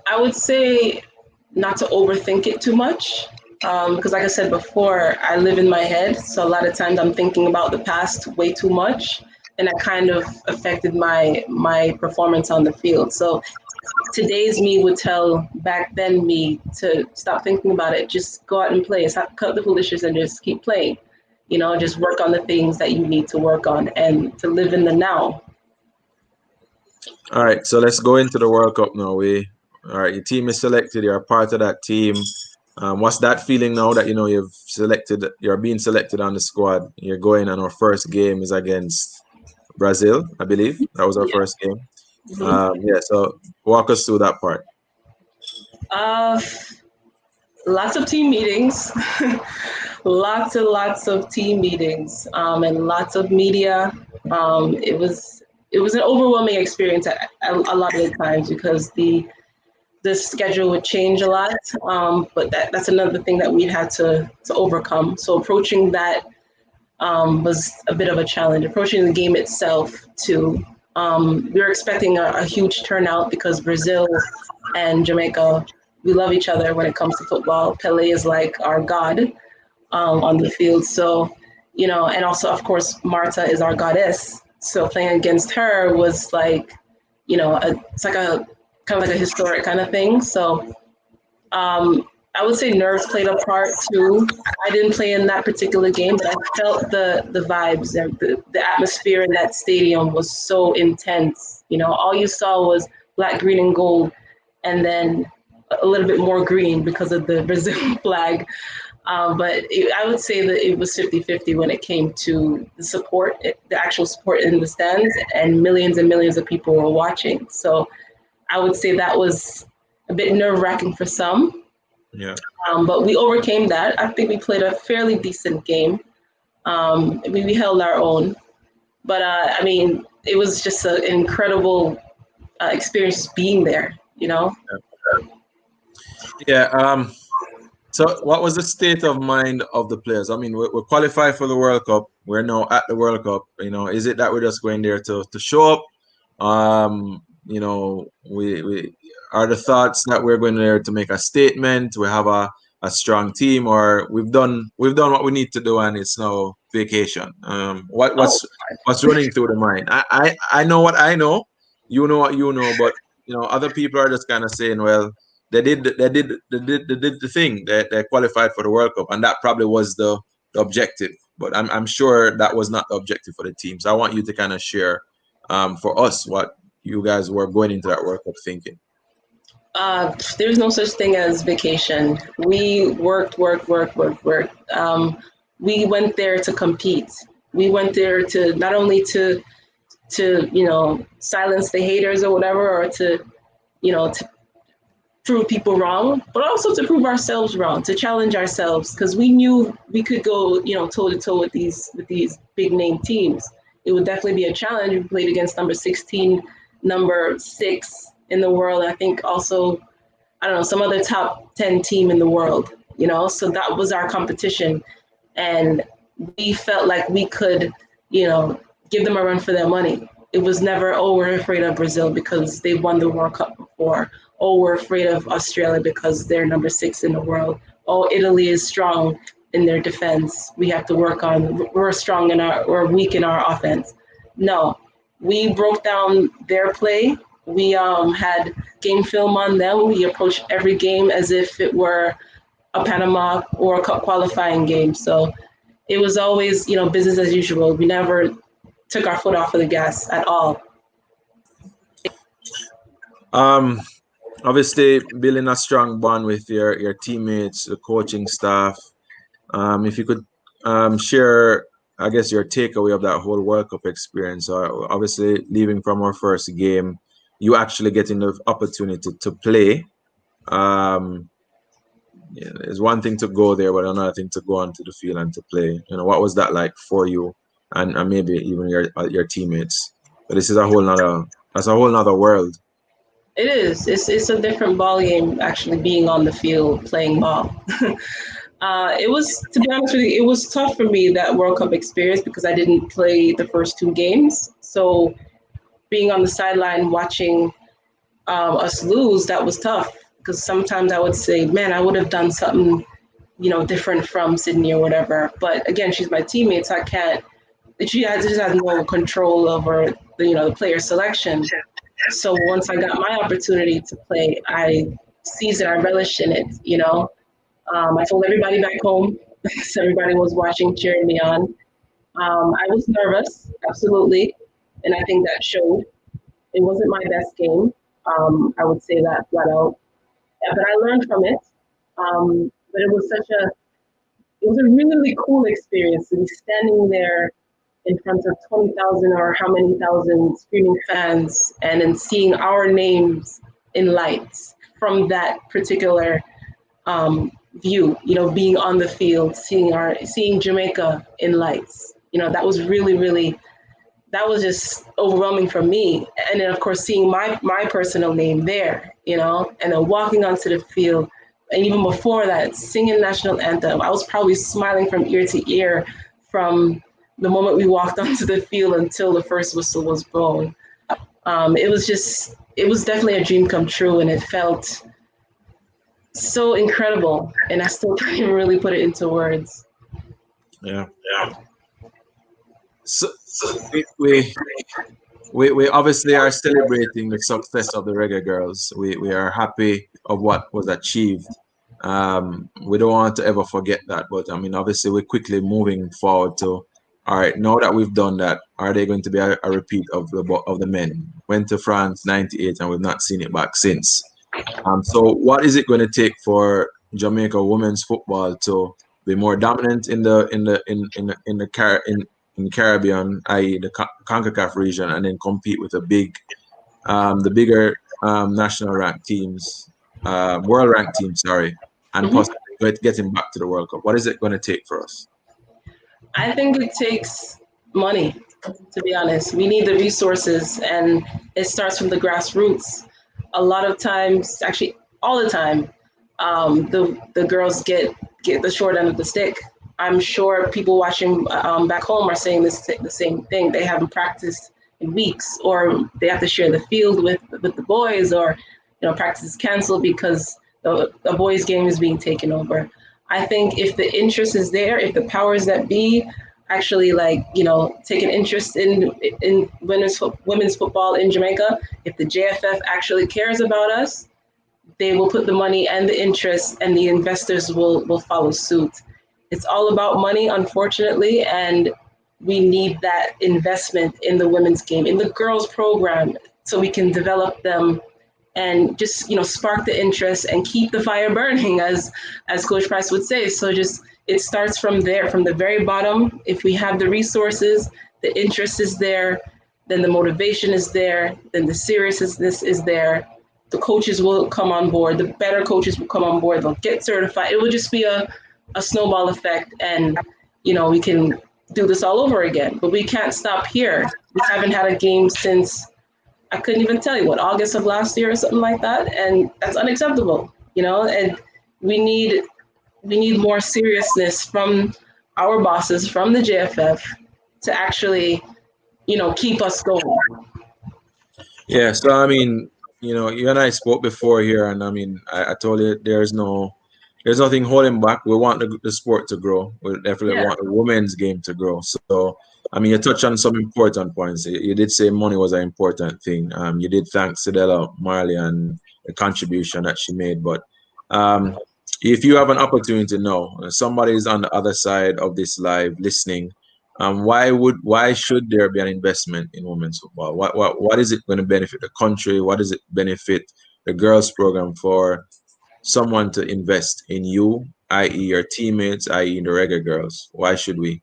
I would say not to overthink it too much. Because like I said before, I live in my head. So a lot of times I'm thinking about the past way too much. And that kind of affected my performance on the field. So today's me would tell back then me to stop thinking about it. Just go out and play. Stop, cut the foolishness and just keep playing. You know, just work on the things that you need to work on and to live in the now. All right, so let's go into the World Cup now. All right, your team is selected. You're a part of that team. What's that feeling now that you're being selected on the squad? You're going, and our first game is against Brazil, I believe. That was our first game. Mm-hmm. So walk us through that part. Lots of team meetings, lots and lots of team meetings, and lots of media. It was an overwhelming experience a lot of the times because the schedule would change a lot. But that's another thing that we had to overcome. So approaching that was a bit of a challenge. Approaching the game itself too. We were expecting a huge turnout because Brazil and Jamaica, we love each other when it comes to football. Pele is like our god on the field. So, you know, and also, of course, Marta is our goddess. So playing against her was like, you know, it's like a kind of like a historic kind of thing. So I would say nerves played a part too. I didn't play in that particular game, but I felt the vibes and the atmosphere in that stadium was so intense. You know, all you saw was black, green, and gold, and then a little bit more green because of the Brazil flag. I would say that it was 50-50 when it came to the support, the actual support in the stands, and millions of people were watching. So I would say that was a bit nerve-wracking for some. Yeah. But we overcame that. I think we played a fairly decent game. We held our own. But I mean, it was just an incredible experience being there, you know? Yeah. So what was the state of mind of the players? I mean, we're qualified for the World Cup. We're now at the World Cup. You know, is it that we're just going there to show up? You know, we are the thoughts that we're going there to make a statement. We have a strong team, or we've done what we need to do, and it's now vacation. What's running through the mind? I know what I know. You know what you know, but you know, other people are just kind of saying, well, they did the thing. They qualified for the World Cup, and that probably was the objective. But I'm sure that was not the objective for the team. So I want you to kind of share for us what you guys were going into that World Cup thinking. There's no such thing as vacation. We worked. We went there to compete. We went there to not only to you know, silence the haters or whatever, or to, you know, to prove people wrong, but also to prove ourselves wrong, to challenge ourselves, because we knew we could go, you know, toe to toe with these big name teams. It would definitely be a challenge. We played against number 16, number 6 in the world. I think also, I don't know, some other top 10 team in the world, you know, so that was our competition. And we felt like we could, you know, give them a run for their money. It was never, oh, we're afraid of Brazil because they won the World Cup before. Oh, we're afraid of Australia because they're number 6 in the world. Oh, Italy is strong. in their defense. We have to work on, we're strong in our, or weak in our offense. No, we broke down their play. We had game film on them. We approached every game as if it were a Panama or a qualifying game. So it was always, business as usual. We never took our foot off of the gas at all. Obviously, building a strong bond with your teammates, the coaching staff. If you could share, I guess, your takeaway of that whole World Cup experience. Obviously, leaving from our first game, you actually getting the opportunity to play. It's one thing to go there, but another thing to go onto the field and to play. What was that like for you, and maybe even your teammates? But this is a whole nother world. It is. It's a different ball game actually being on the field playing ball. It was, to be honest with you, it was tough for me, that World Cup experience, because I didn't play the first two games. So being on the sideline watching us lose, that was tough, because sometimes I would say, man, I would have done something, different from Sydney or whatever. But again, she's my teammate, so I can't. She just has no control over the player selection. So once I got my opportunity to play, I seized it. I relished in it. I told everybody back home, so everybody was watching, cheering me on. I was nervous, absolutely, and I think that showed. It wasn't my best game. I would say that flat out. Yeah, but I learned from it. But it was a really, really cool experience to be standing there in front of 20,000 or how many thousand screaming fans, and then seeing our names in lights from that particular view, being on the field, seeing Jamaica in lights, that was really, really, that was just overwhelming for me. And then of course seeing my personal name there, and then walking onto the field, and even before that, singing national anthem. I was probably smiling from ear to ear from the moment we walked onto the field until the first whistle was blown. It was definitely a dream come true, and it felt so incredible, and I still can't even really put it into words. Yeah. So we obviously are celebrating the success of the Reggae Girls. We are happy of what was achieved. We don't want to ever forget that, but obviously we're quickly moving forward to, all right, now that we've done that, are they going to be a repeat of the men? Went to France '98 and we've not seen it back since. So what is it going to take for Jamaica women's football to be more dominant in the Caribbean, i.e. the CONCACAF region, and then compete with the bigger national ranked teams, world ranked teams, and possibly getting back to the World Cup? What is it going to take for us? I think it takes money, to be honest. We need the resources, and it starts from the grassroots. A lot of times, actually all the time, the girls get the short end of the stick. I'm sure people watching back home are saying the same thing. They haven't practiced in weeks, or they have to share the field with the boys, or practice is canceled because the boys' game is being taken over. I think if the interest is there, if the powers that be actually take an interest in women's football in Jamaica, if the JFF actually cares about us, they will put the money and the interest, and the investors will follow suit. It's all about money, unfortunately, and we need that investment in the women's game, in the girls program, so we can develop them and just spark the interest and keep the fire burning, as Coach Price would say. So it starts from there, from the very bottom. If we have the resources, the interest is there, then the motivation is there, then the seriousness is there. The coaches will come on board. The better coaches will come on board. They'll get certified. It will just be a snowball effect, and we can do this all over again. But we can't stop here. We haven't had a game since, I couldn't even tell you, August of last year or something like that, and that's unacceptable. And we need more seriousness from our bosses, from the JFF, to actually keep us going. Yeah. So you and I spoke before here, and I told you there's no there's nothing holding back. We want the sport to grow. We definitely want the women's game to grow. So, I mean, you touched on some important points. You did say money was an important thing. You did thank Cedella Marley and the contribution that she made. But if you have an opportunity now, somebody is on the other side of this live listening, why should there be an investment in women's football? What is it going to benefit the country? What does it benefit the girls program for someone to invest in you, i.e. your teammates, i.e. the regular girls? Why should we?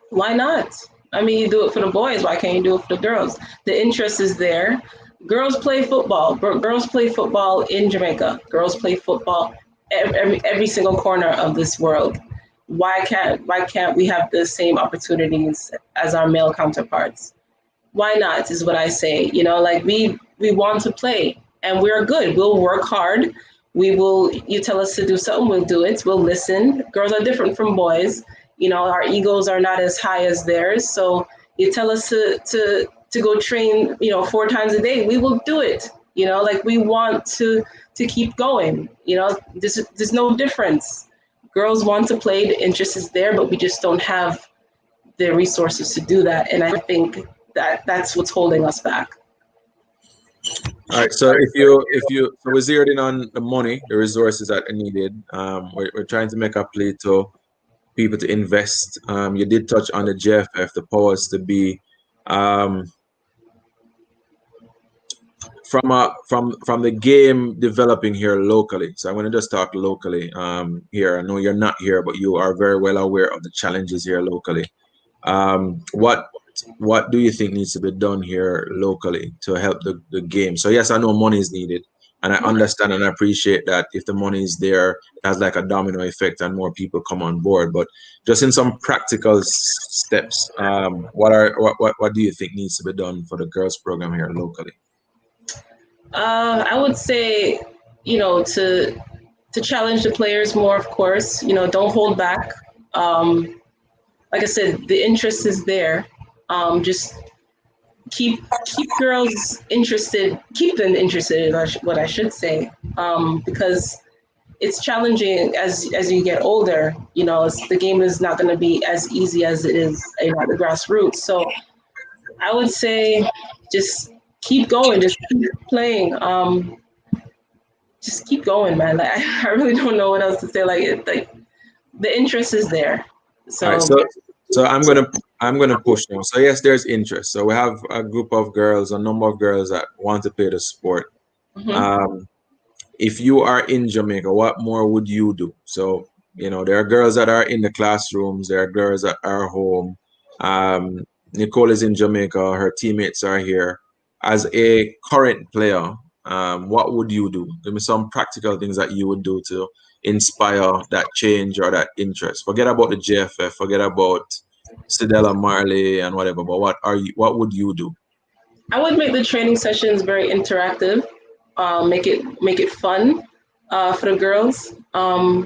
Why not? I mean, you do it for the boys. Why can't you do it for the girls? The interest is there. Girls play football. Girls play football in Jamaica. Girls play football every single corner of this world. Why can't we have the same opportunities as our male counterparts? Why not is what I say. You know, like we want to play and we're good. We'll work hard. You tell us to do something, we'll do it. We'll listen. Girls are different from boys. You know, our egos are not as high as theirs. So you tell us to go train, 4 times a day, we will do it. You know, like we want to keep going. You know, there's no difference. Girls want to play, the interest is there, but we just don't have the resources to do that. And I think that's what's holding us back. All right. So so we're zeroed in on the money, the resources that are needed. We're trying to make a plea to people to invest. You did touch on the JFF, the powers to be. From the game developing here locally. So I'm going to just talk locally here. I know you're not here, but you are very well aware of the challenges here locally. What do you think needs to be done here locally to help the game? So yes, I know money is needed, and I understand and I appreciate that if the money is there, it has like a domino effect and more people come on board. But just in some practical steps, what do you think needs to be done for the girls program here locally? I would say, to challenge the players more, of course, don't hold back. Like I said, the interest is there. Just keep girls interested, keep them interested, what I should say, because it's challenging as you get older. The game is not going to be as easy as it is at the grassroots. So I would say just keep going, just keep playing. Just keep going, man. Like I really don't know what else to say. Like the interest is there. So. All right, so I'm gonna push now. So yes, there's interest. So we have a group of girls, a number of girls that want to play the sport. Mm-hmm. If you are in Jamaica, what more would you do? So there are girls that are in the classrooms. There are girls that are home. Nicole is in Jamaica. Her teammates are here. As a current player, what would you do? Give me some practical things that you would do to inspire that change or that interest. Forget about the JFF, forget about Cedella Marley and whatever, but what would you do? I would make the training sessions very interactive, make it fun for the girls. Tell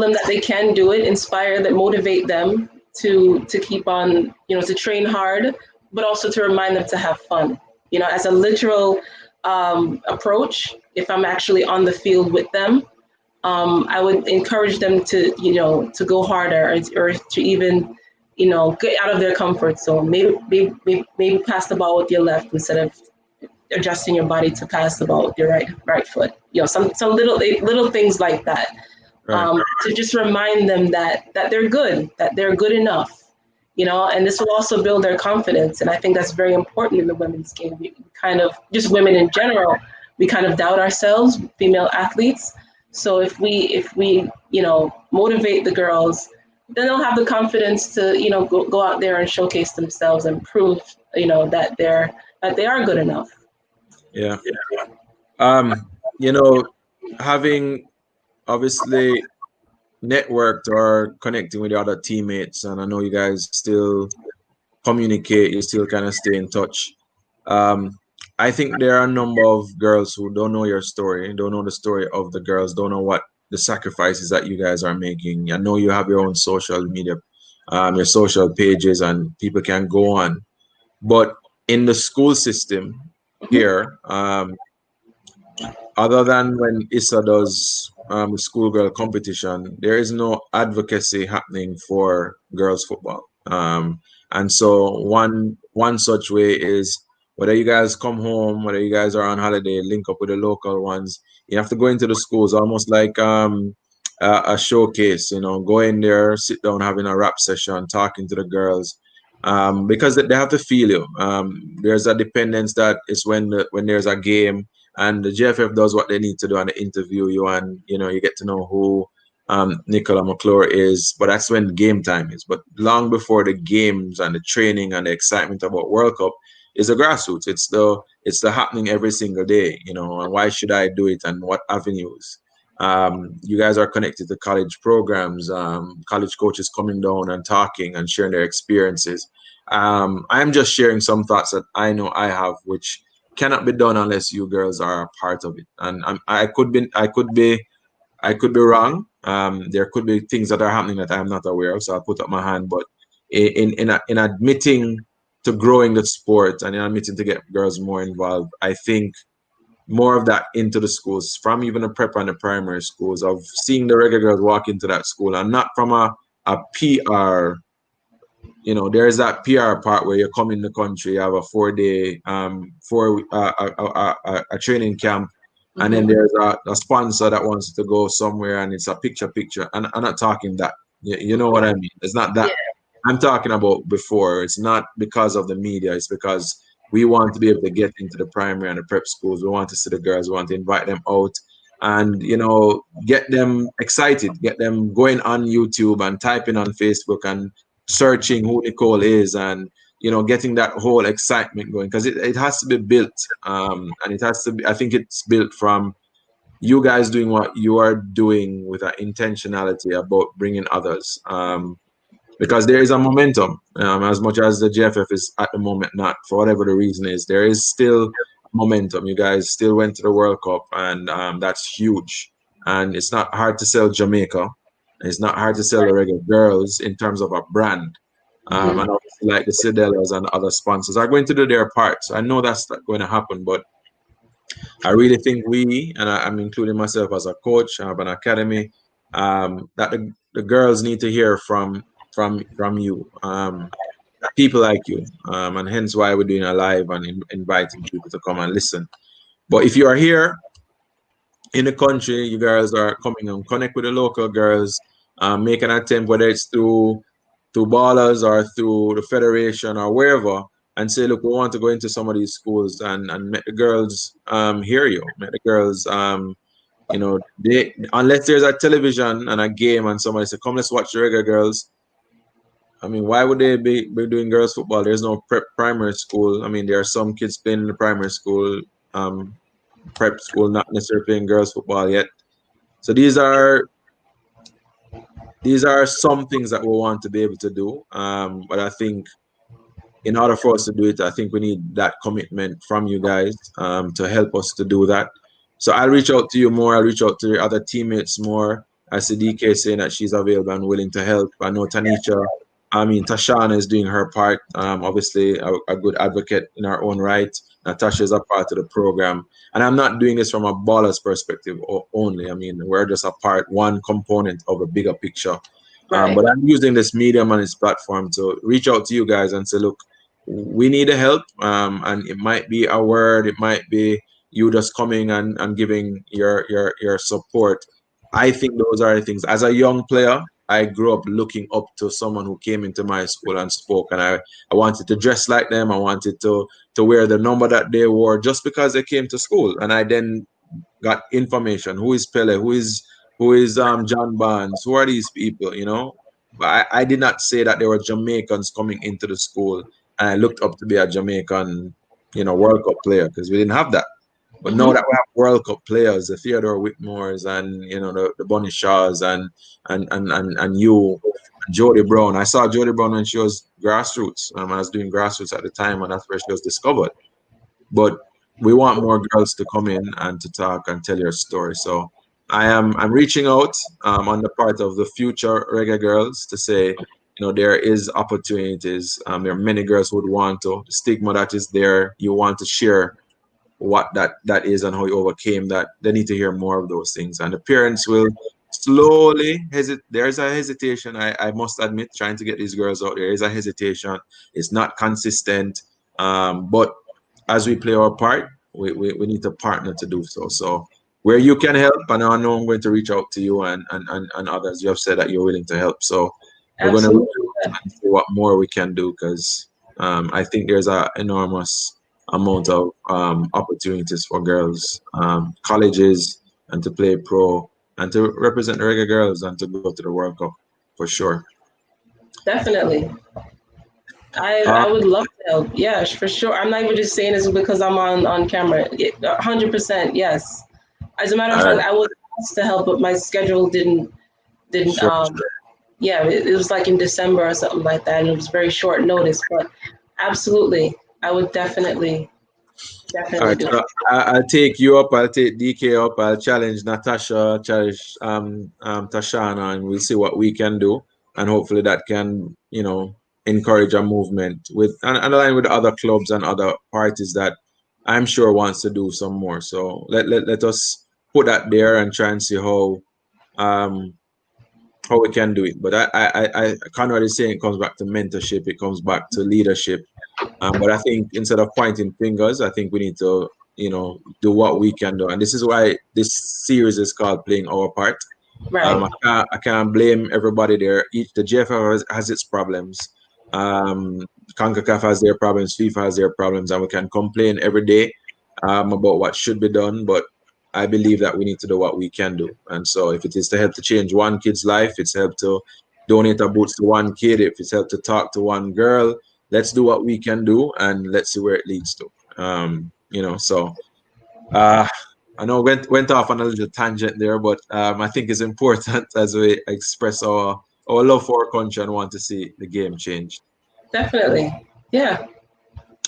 them that they can do it, inspire them, motivate them to keep on, to train hard, but also to remind them to have fun. As a literal approach, if I'm actually on the field with them, I would encourage them to go harder or to even, get out of their comfort zone. Maybe pass the ball with your left instead of adjusting your body to pass the ball with your right foot. Some little things like that. Right. To just remind them that they're good, that they're good enough. And this will also build their confidence. And I think that's very important in the women's game. We kind of, just women in general, we kind of doubt ourselves, female athletes. So if we motivate the girls, then they'll have the confidence to, go out there and showcase themselves and prove, that they are good enough. Yeah. Having obviously networked or connecting with the other teammates, and I know you guys still communicate, you still kind of stay in touch. I think there are a number of girls who don't know your story, don't know the story of the girls, don't know what the sacrifices that you guys are making. I know you have your own social media, your social pages, and people can go on. But in the school system here, other than when Issa does schoolgirl competition, there is no advocacy happening for girls football. And so one such way is whether you guys come home, whether you guys are on holiday, link up with the local ones. You have to go into the schools almost like a showcase. You know, go in there, sit down, having a rap session, talking to the girls. Because they have to feel you. There's a dependence that is when there's a game and the JFF does what they need to do and they interview you and you get to know who Nicola McClure is, but that's when game time is. But long before the games and the training and the excitement about World Cup is the grassroots. It's the happening every single day, and why should I do it and what avenues? You guys are connected to college programs, college coaches coming down and talking and sharing their experiences. I'm just sharing some thoughts that I know I have, which cannot be done unless you girls are a part of it. And I could be wrong. There could be things that are happening that I'm not aware of, so I'll put up my hand. But in admitting to growing the sport and in admitting to get girls more involved, I think more of that into the schools, from even the prep and the primary schools, of seeing the regular girls walk into that school and not from a PR. There's that PR part where you come in the country, you have a 4-day, a training camp, and then there's a sponsor that wants to go somewhere, and it's a picture. And I'm not talking that. You know what I mean? It's not that. I'm talking about before. It's not because of the media. It's because we want to be able to get into the primary and the prep schools. We want to see the girls. We want to invite them out and, get them excited, get them going on YouTube and typing on Facebook and searching who Nicole is and, getting that whole excitement going, because it has to be built. And it has to be, I think it's built from you guys doing what you are doing with an intentionality about bringing others. Because there is a momentum, as much as the JFF is at the moment not, for whatever the reason is, there is still momentum. You guys still went to the World Cup, and that's huge. And it's not hard to sell Jamaica. It's not hard to sell the regular girls in terms of a brand. And obviously, like the Cidellas and other sponsors are going to do their part. So I know that's not going to happen, but I really think I'm including myself as a coach, I have an academy, that the girls need to hear from you, people like you, and hence why we're doing a live and inviting people to come and listen. But if you are here in the country, you girls are coming and connect with the local girls, make an attempt, whether it's through ballers or through the federation or wherever, and say, look, we want to go into some of these schools and make the girls hear you, make the girls unless there's a television and a game and somebody say, come, let's watch the regular girls. I mean, why would they be doing girls football? There's no primary school. I mean, there are some kids playing in the primary school, prep school, not necessarily playing girls football yet. So these are some things that we want to be able to do. But I think in order for us to do it, I think we need that commitment from you guys to help us to do that. So I'll reach out to you more. I'll reach out to your other teammates more. I see DK saying that she's available and willing to help. I know Tashana is doing her part. Obviously, a good advocate in her own right. Natasha is a part of the program. And I'm not doing this from a baller's perspective only. I mean, we're just one component of a bigger picture. Right. But I'm using this medium and this platform to reach out to you guys and say, look, we need help. And it might be a word. It might be you just coming and giving your support. I think those are the things. As a young player, I grew up looking up to someone who came into my school and spoke, and I wanted to dress like them. I wanted to wear the number that they wore just because they came to school. And I then got information. Who is Pele? Who is John Barnes? Who are these people? I did not say that there were Jamaicans coming into the school, and I looked up to be a Jamaican, World Cup player, because we didn't have that. But now that we have World Cup players, the Theodore Whitmores and the Bunny Shaws and you, Jody Brown. I saw Jody Brown when she was grassroots. I was doing grassroots at the time, and that's where she was discovered. But we want more girls to come in and to talk and tell your story. So I'm reaching out on the part of the future reggae girls to say, there is opportunities. There are many girls who would want to. The stigma that is there, you want to share what that is and how you overcame that. They need to hear more of those things, and the parents will slowly hesitate. There's a hesitation, I must admit, trying to get these girls out there is a hesitation. It's not consistent, but as we play our part, we need to partner to do so. So where you can help, and I know I'm going to reach out to you and others. You have said that you're willing to help, so we're going to Absolutely. see what more we can do, because I think there's a enormous amount of opportunities for girls, colleges, and to play pro, and to represent the reggae girls, and to go to the World Cup for sure. Definitely. Uh, I would love to help. Yes, for sure. I'm not even just saying this because I'm on camera. 100%. Yes. As a matter of all fact, right, I was asked to help, but my schedule didn't sure. yeah, it was like in December or something like that, and it was very short notice. But absolutely, I would All definitely right, do it. so I'll take you up. I'll take DK up. I'll challenge Natasha, challenge Tashana, and we'll see what we can do. And hopefully that can, encourage a movement with and align with other clubs and other parties that I'm sure wants to do some more. So let us put that there and try and see um how we can do it. But Conrad is saying it comes back to mentorship. It comes back to leadership. But I think instead of pointing fingers, I think we need to, do what we can do. And this is why this series is called Playing Our Part. Right. I can't blame everybody there. The GFL has its problems. Um, CONCACAF has their problems. FIFA has their problems, and we can complain every day about what should be done. But I believe that we need to do what we can do. And so, if it is to help to change one kid's life, it's help to donate a boots to one kid. If it's help to talk to one girl, let's do what we can do, and let's see where it leads to. So uh, I know went off on a little tangent there, but I think it's important as we express our love for our country and want to see the game changed. Definitely. Yeah.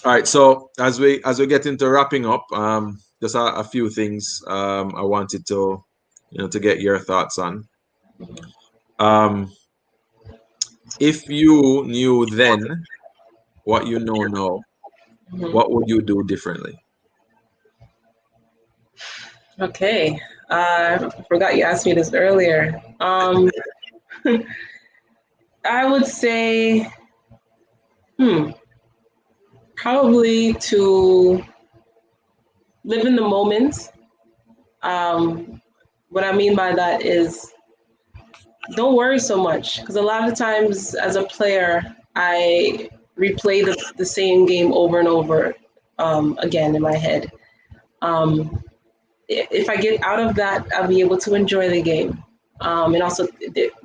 All right, so as we get into wrapping up, just a few things I wanted to get your thoughts on. Um, if you knew then what you know now, Mhm. what would you do differently? Okay. I forgot you asked me this earlier. I would say, hmm, probably to live in the moment. Um, what I mean by that is don't worry so much, because a lot of times as a player, I replay the same game over and over again in my head. Um, if I get out of that, I'll be able to enjoy the game, and also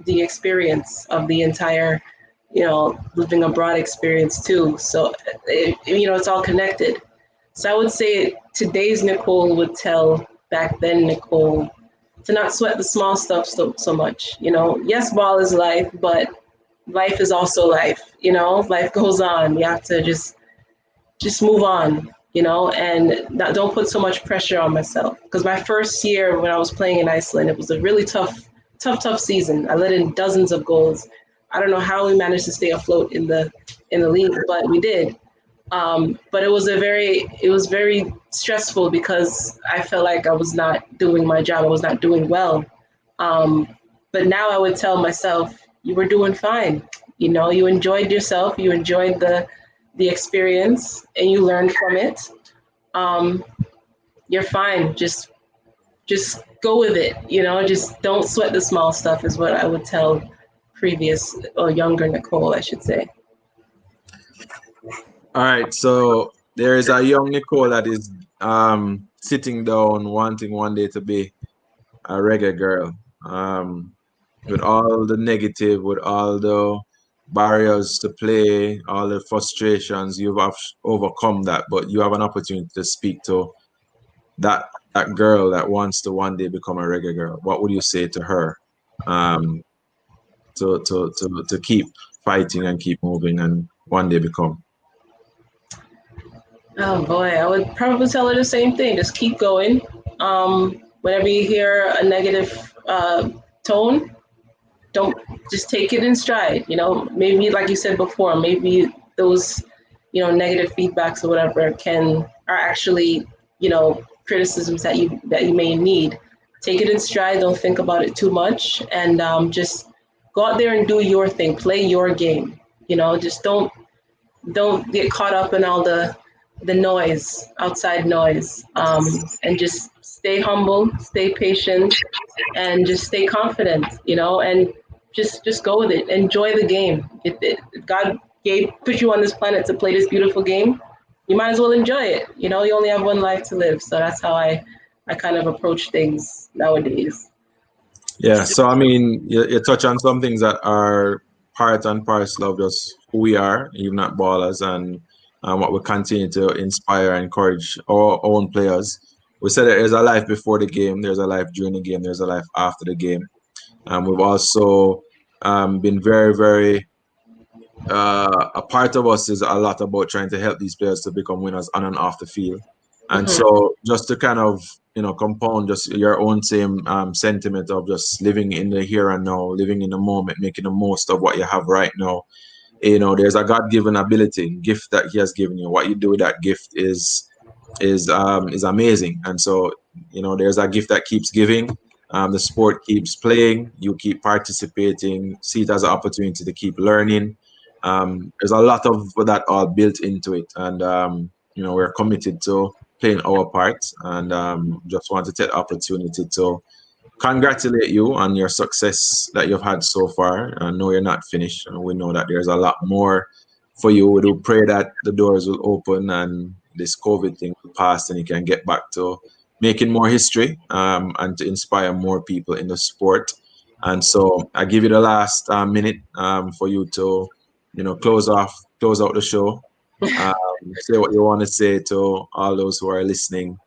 the experience of the entire, living abroad experience too. So, it's all connected. So I would say today's Nicole would tell back then Nicole to not sweat the small stuff so much. Yes, ball is life, but life is also life. Life goes on. You have to just move on, and don't put so much pressure on myself. Because my first year when I was playing in Iceland, it was a really tough season. I let in dozens of goals. I don't know how we managed to stay afloat in the league, but we did. But it was very stressful because I felt like I was not doing my job. I was not doing well. Um, but now I would tell myself, you were doing fine. You enjoyed yourself. You enjoyed the experience, and you learned from it. Um, you're fine. Just go with it. Just don't sweat the small stuff. Is what I would tell previous or younger Nicole, I should say. All right, so there is a young Nicole that is sitting down, wanting one day to be a reggae girl. With all the negative, with all the barriers to play, all the frustrations, you've overcome that, but you have an opportunity to speak to that girl that wants to one day become a reggae girl. What would you say to her, um, to keep fighting and keep moving and one day become? Oh boy, I would probably tell her the same thing. Just keep going. Whenever you hear a negative tone, don't just take it in stride. Maybe like you said before, maybe those negative feedbacks or whatever are actually criticisms that you may need. Take it in stride. Don't think about it too much, and just go out there and do your thing. Play your game. Just don't get caught up in all the noise, outside noise, and just stay humble, stay patient, and just stay confident. And just go with it. Enjoy the game. God put you on this planet to play this beautiful game. You might as well enjoy it. You only have one life to live. So that's how I kind of approach things nowadays. Yeah. So, I mean, you touch on some things that are part and parcel of just who we are, even at Ballers, and what we continue to inspire and encourage our own players. We said that there's a life before the game, there's a life during the game, there's a life after the game. We've also been very, very a part of us is a lot about trying to help these players to become winners on and off the field. And so just to kind of, compound just your own same sentiment of just living in the here and now, living in the moment, making the most of what you have right now. There's a God-given ability, gift that He has given you. What you do with that gift is amazing. And so, there's a gift that keeps giving. The sport keeps playing. You keep participating. See it as an opportunity to keep learning. There's a lot of that all built into it, and we're committed to playing our part, and just want to take the opportunity to congratulate you on your success that you've had so far. I know you're not finished, and we know that there's a lot more for you. We do pray that the doors will open and this COVID thing will pass, and you can get back to making more history, and to inspire more people in the sport. And so I give you the last minute for you to close out the show. Say what you want to say to all those who are listening.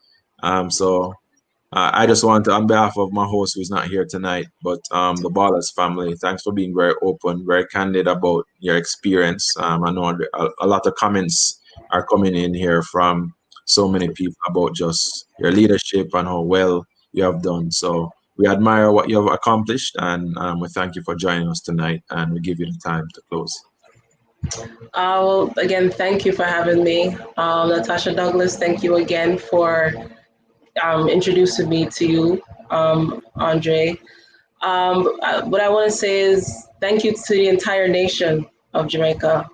I just want to, on behalf of my host who's not here tonight, but the Ballers family, thanks for being very open, very candid about your experience. I know a lot of comments are coming in here from so many people about just your leadership and how well you have done. So we admire what you have accomplished, and we thank you for joining us tonight, and we give you the time to close. Well, again, thank you for having me. Natasha Douglas, thank you again for introducing me to you, Andre. What I want to say is thank you to the entire nation of Jamaica.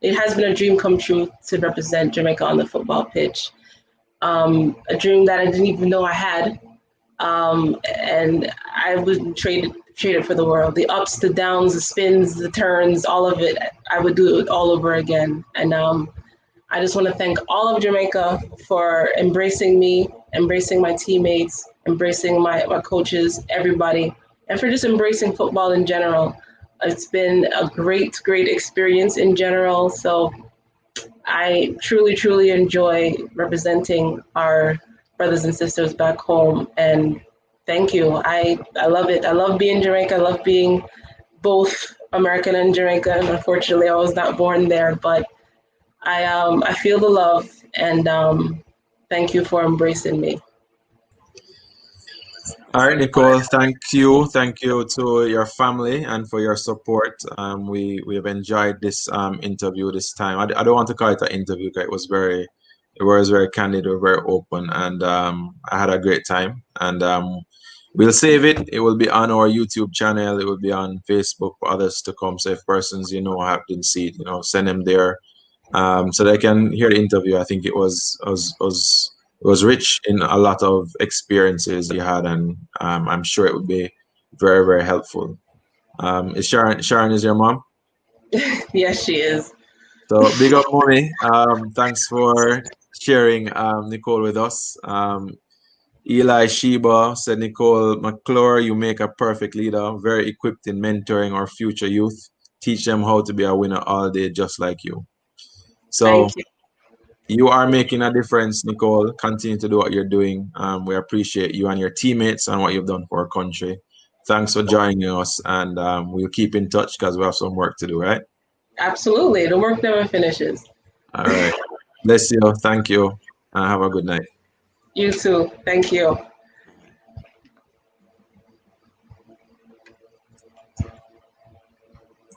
It has been a dream come true to represent Jamaica on the football pitch. A dream that I didn't even know I had. And I would trade it for the world. The ups, the downs, the spins, the turns, all of it. I would do it all over again. And I just want to thank all of Jamaica for embracing me, embracing my teammates, embracing my coaches, everybody, and for just embracing football in general. It's been a great, great experience in general. So I truly, truly enjoy representing our brothers and sisters back home. And thank you. I love it. I love being Jamaica. I love being both American and Jamaican. Unfortunately, I was not born there, but I feel the love, and thank you for embracing me. All right, Nicole, thank you. Thank you to your family and for your support. We have enjoyed this interview this time. I don't want to call it an interview because it was very candid, very open, and I had a great time. And we'll save it. It will be on our YouTube channel. It will be on Facebook for others to come. So if persons didn't see it, send them there, so they can hear the interview. I think it was rich in a lot of experiences you had, and I'm sure it would be very, very helpful. Is Sharon is your mom? Yes, she is. So big up, mommy. Thanks for sharing Nicole with us. Eli Sheba said, Nicole McClure, you make a perfect leader, very equipped in mentoring our future youth. Teach them how to be a winner all day, just like you. So you are making a difference, Nicole. Continue to do what you're doing. We appreciate you and your teammates and what you've done for our country. Thanks for joining us, and we'll keep in touch because we have some work to do, right? Absolutely. The work never finishes. All right. Bless you. Thank you. And have a good night. You too. Thank you.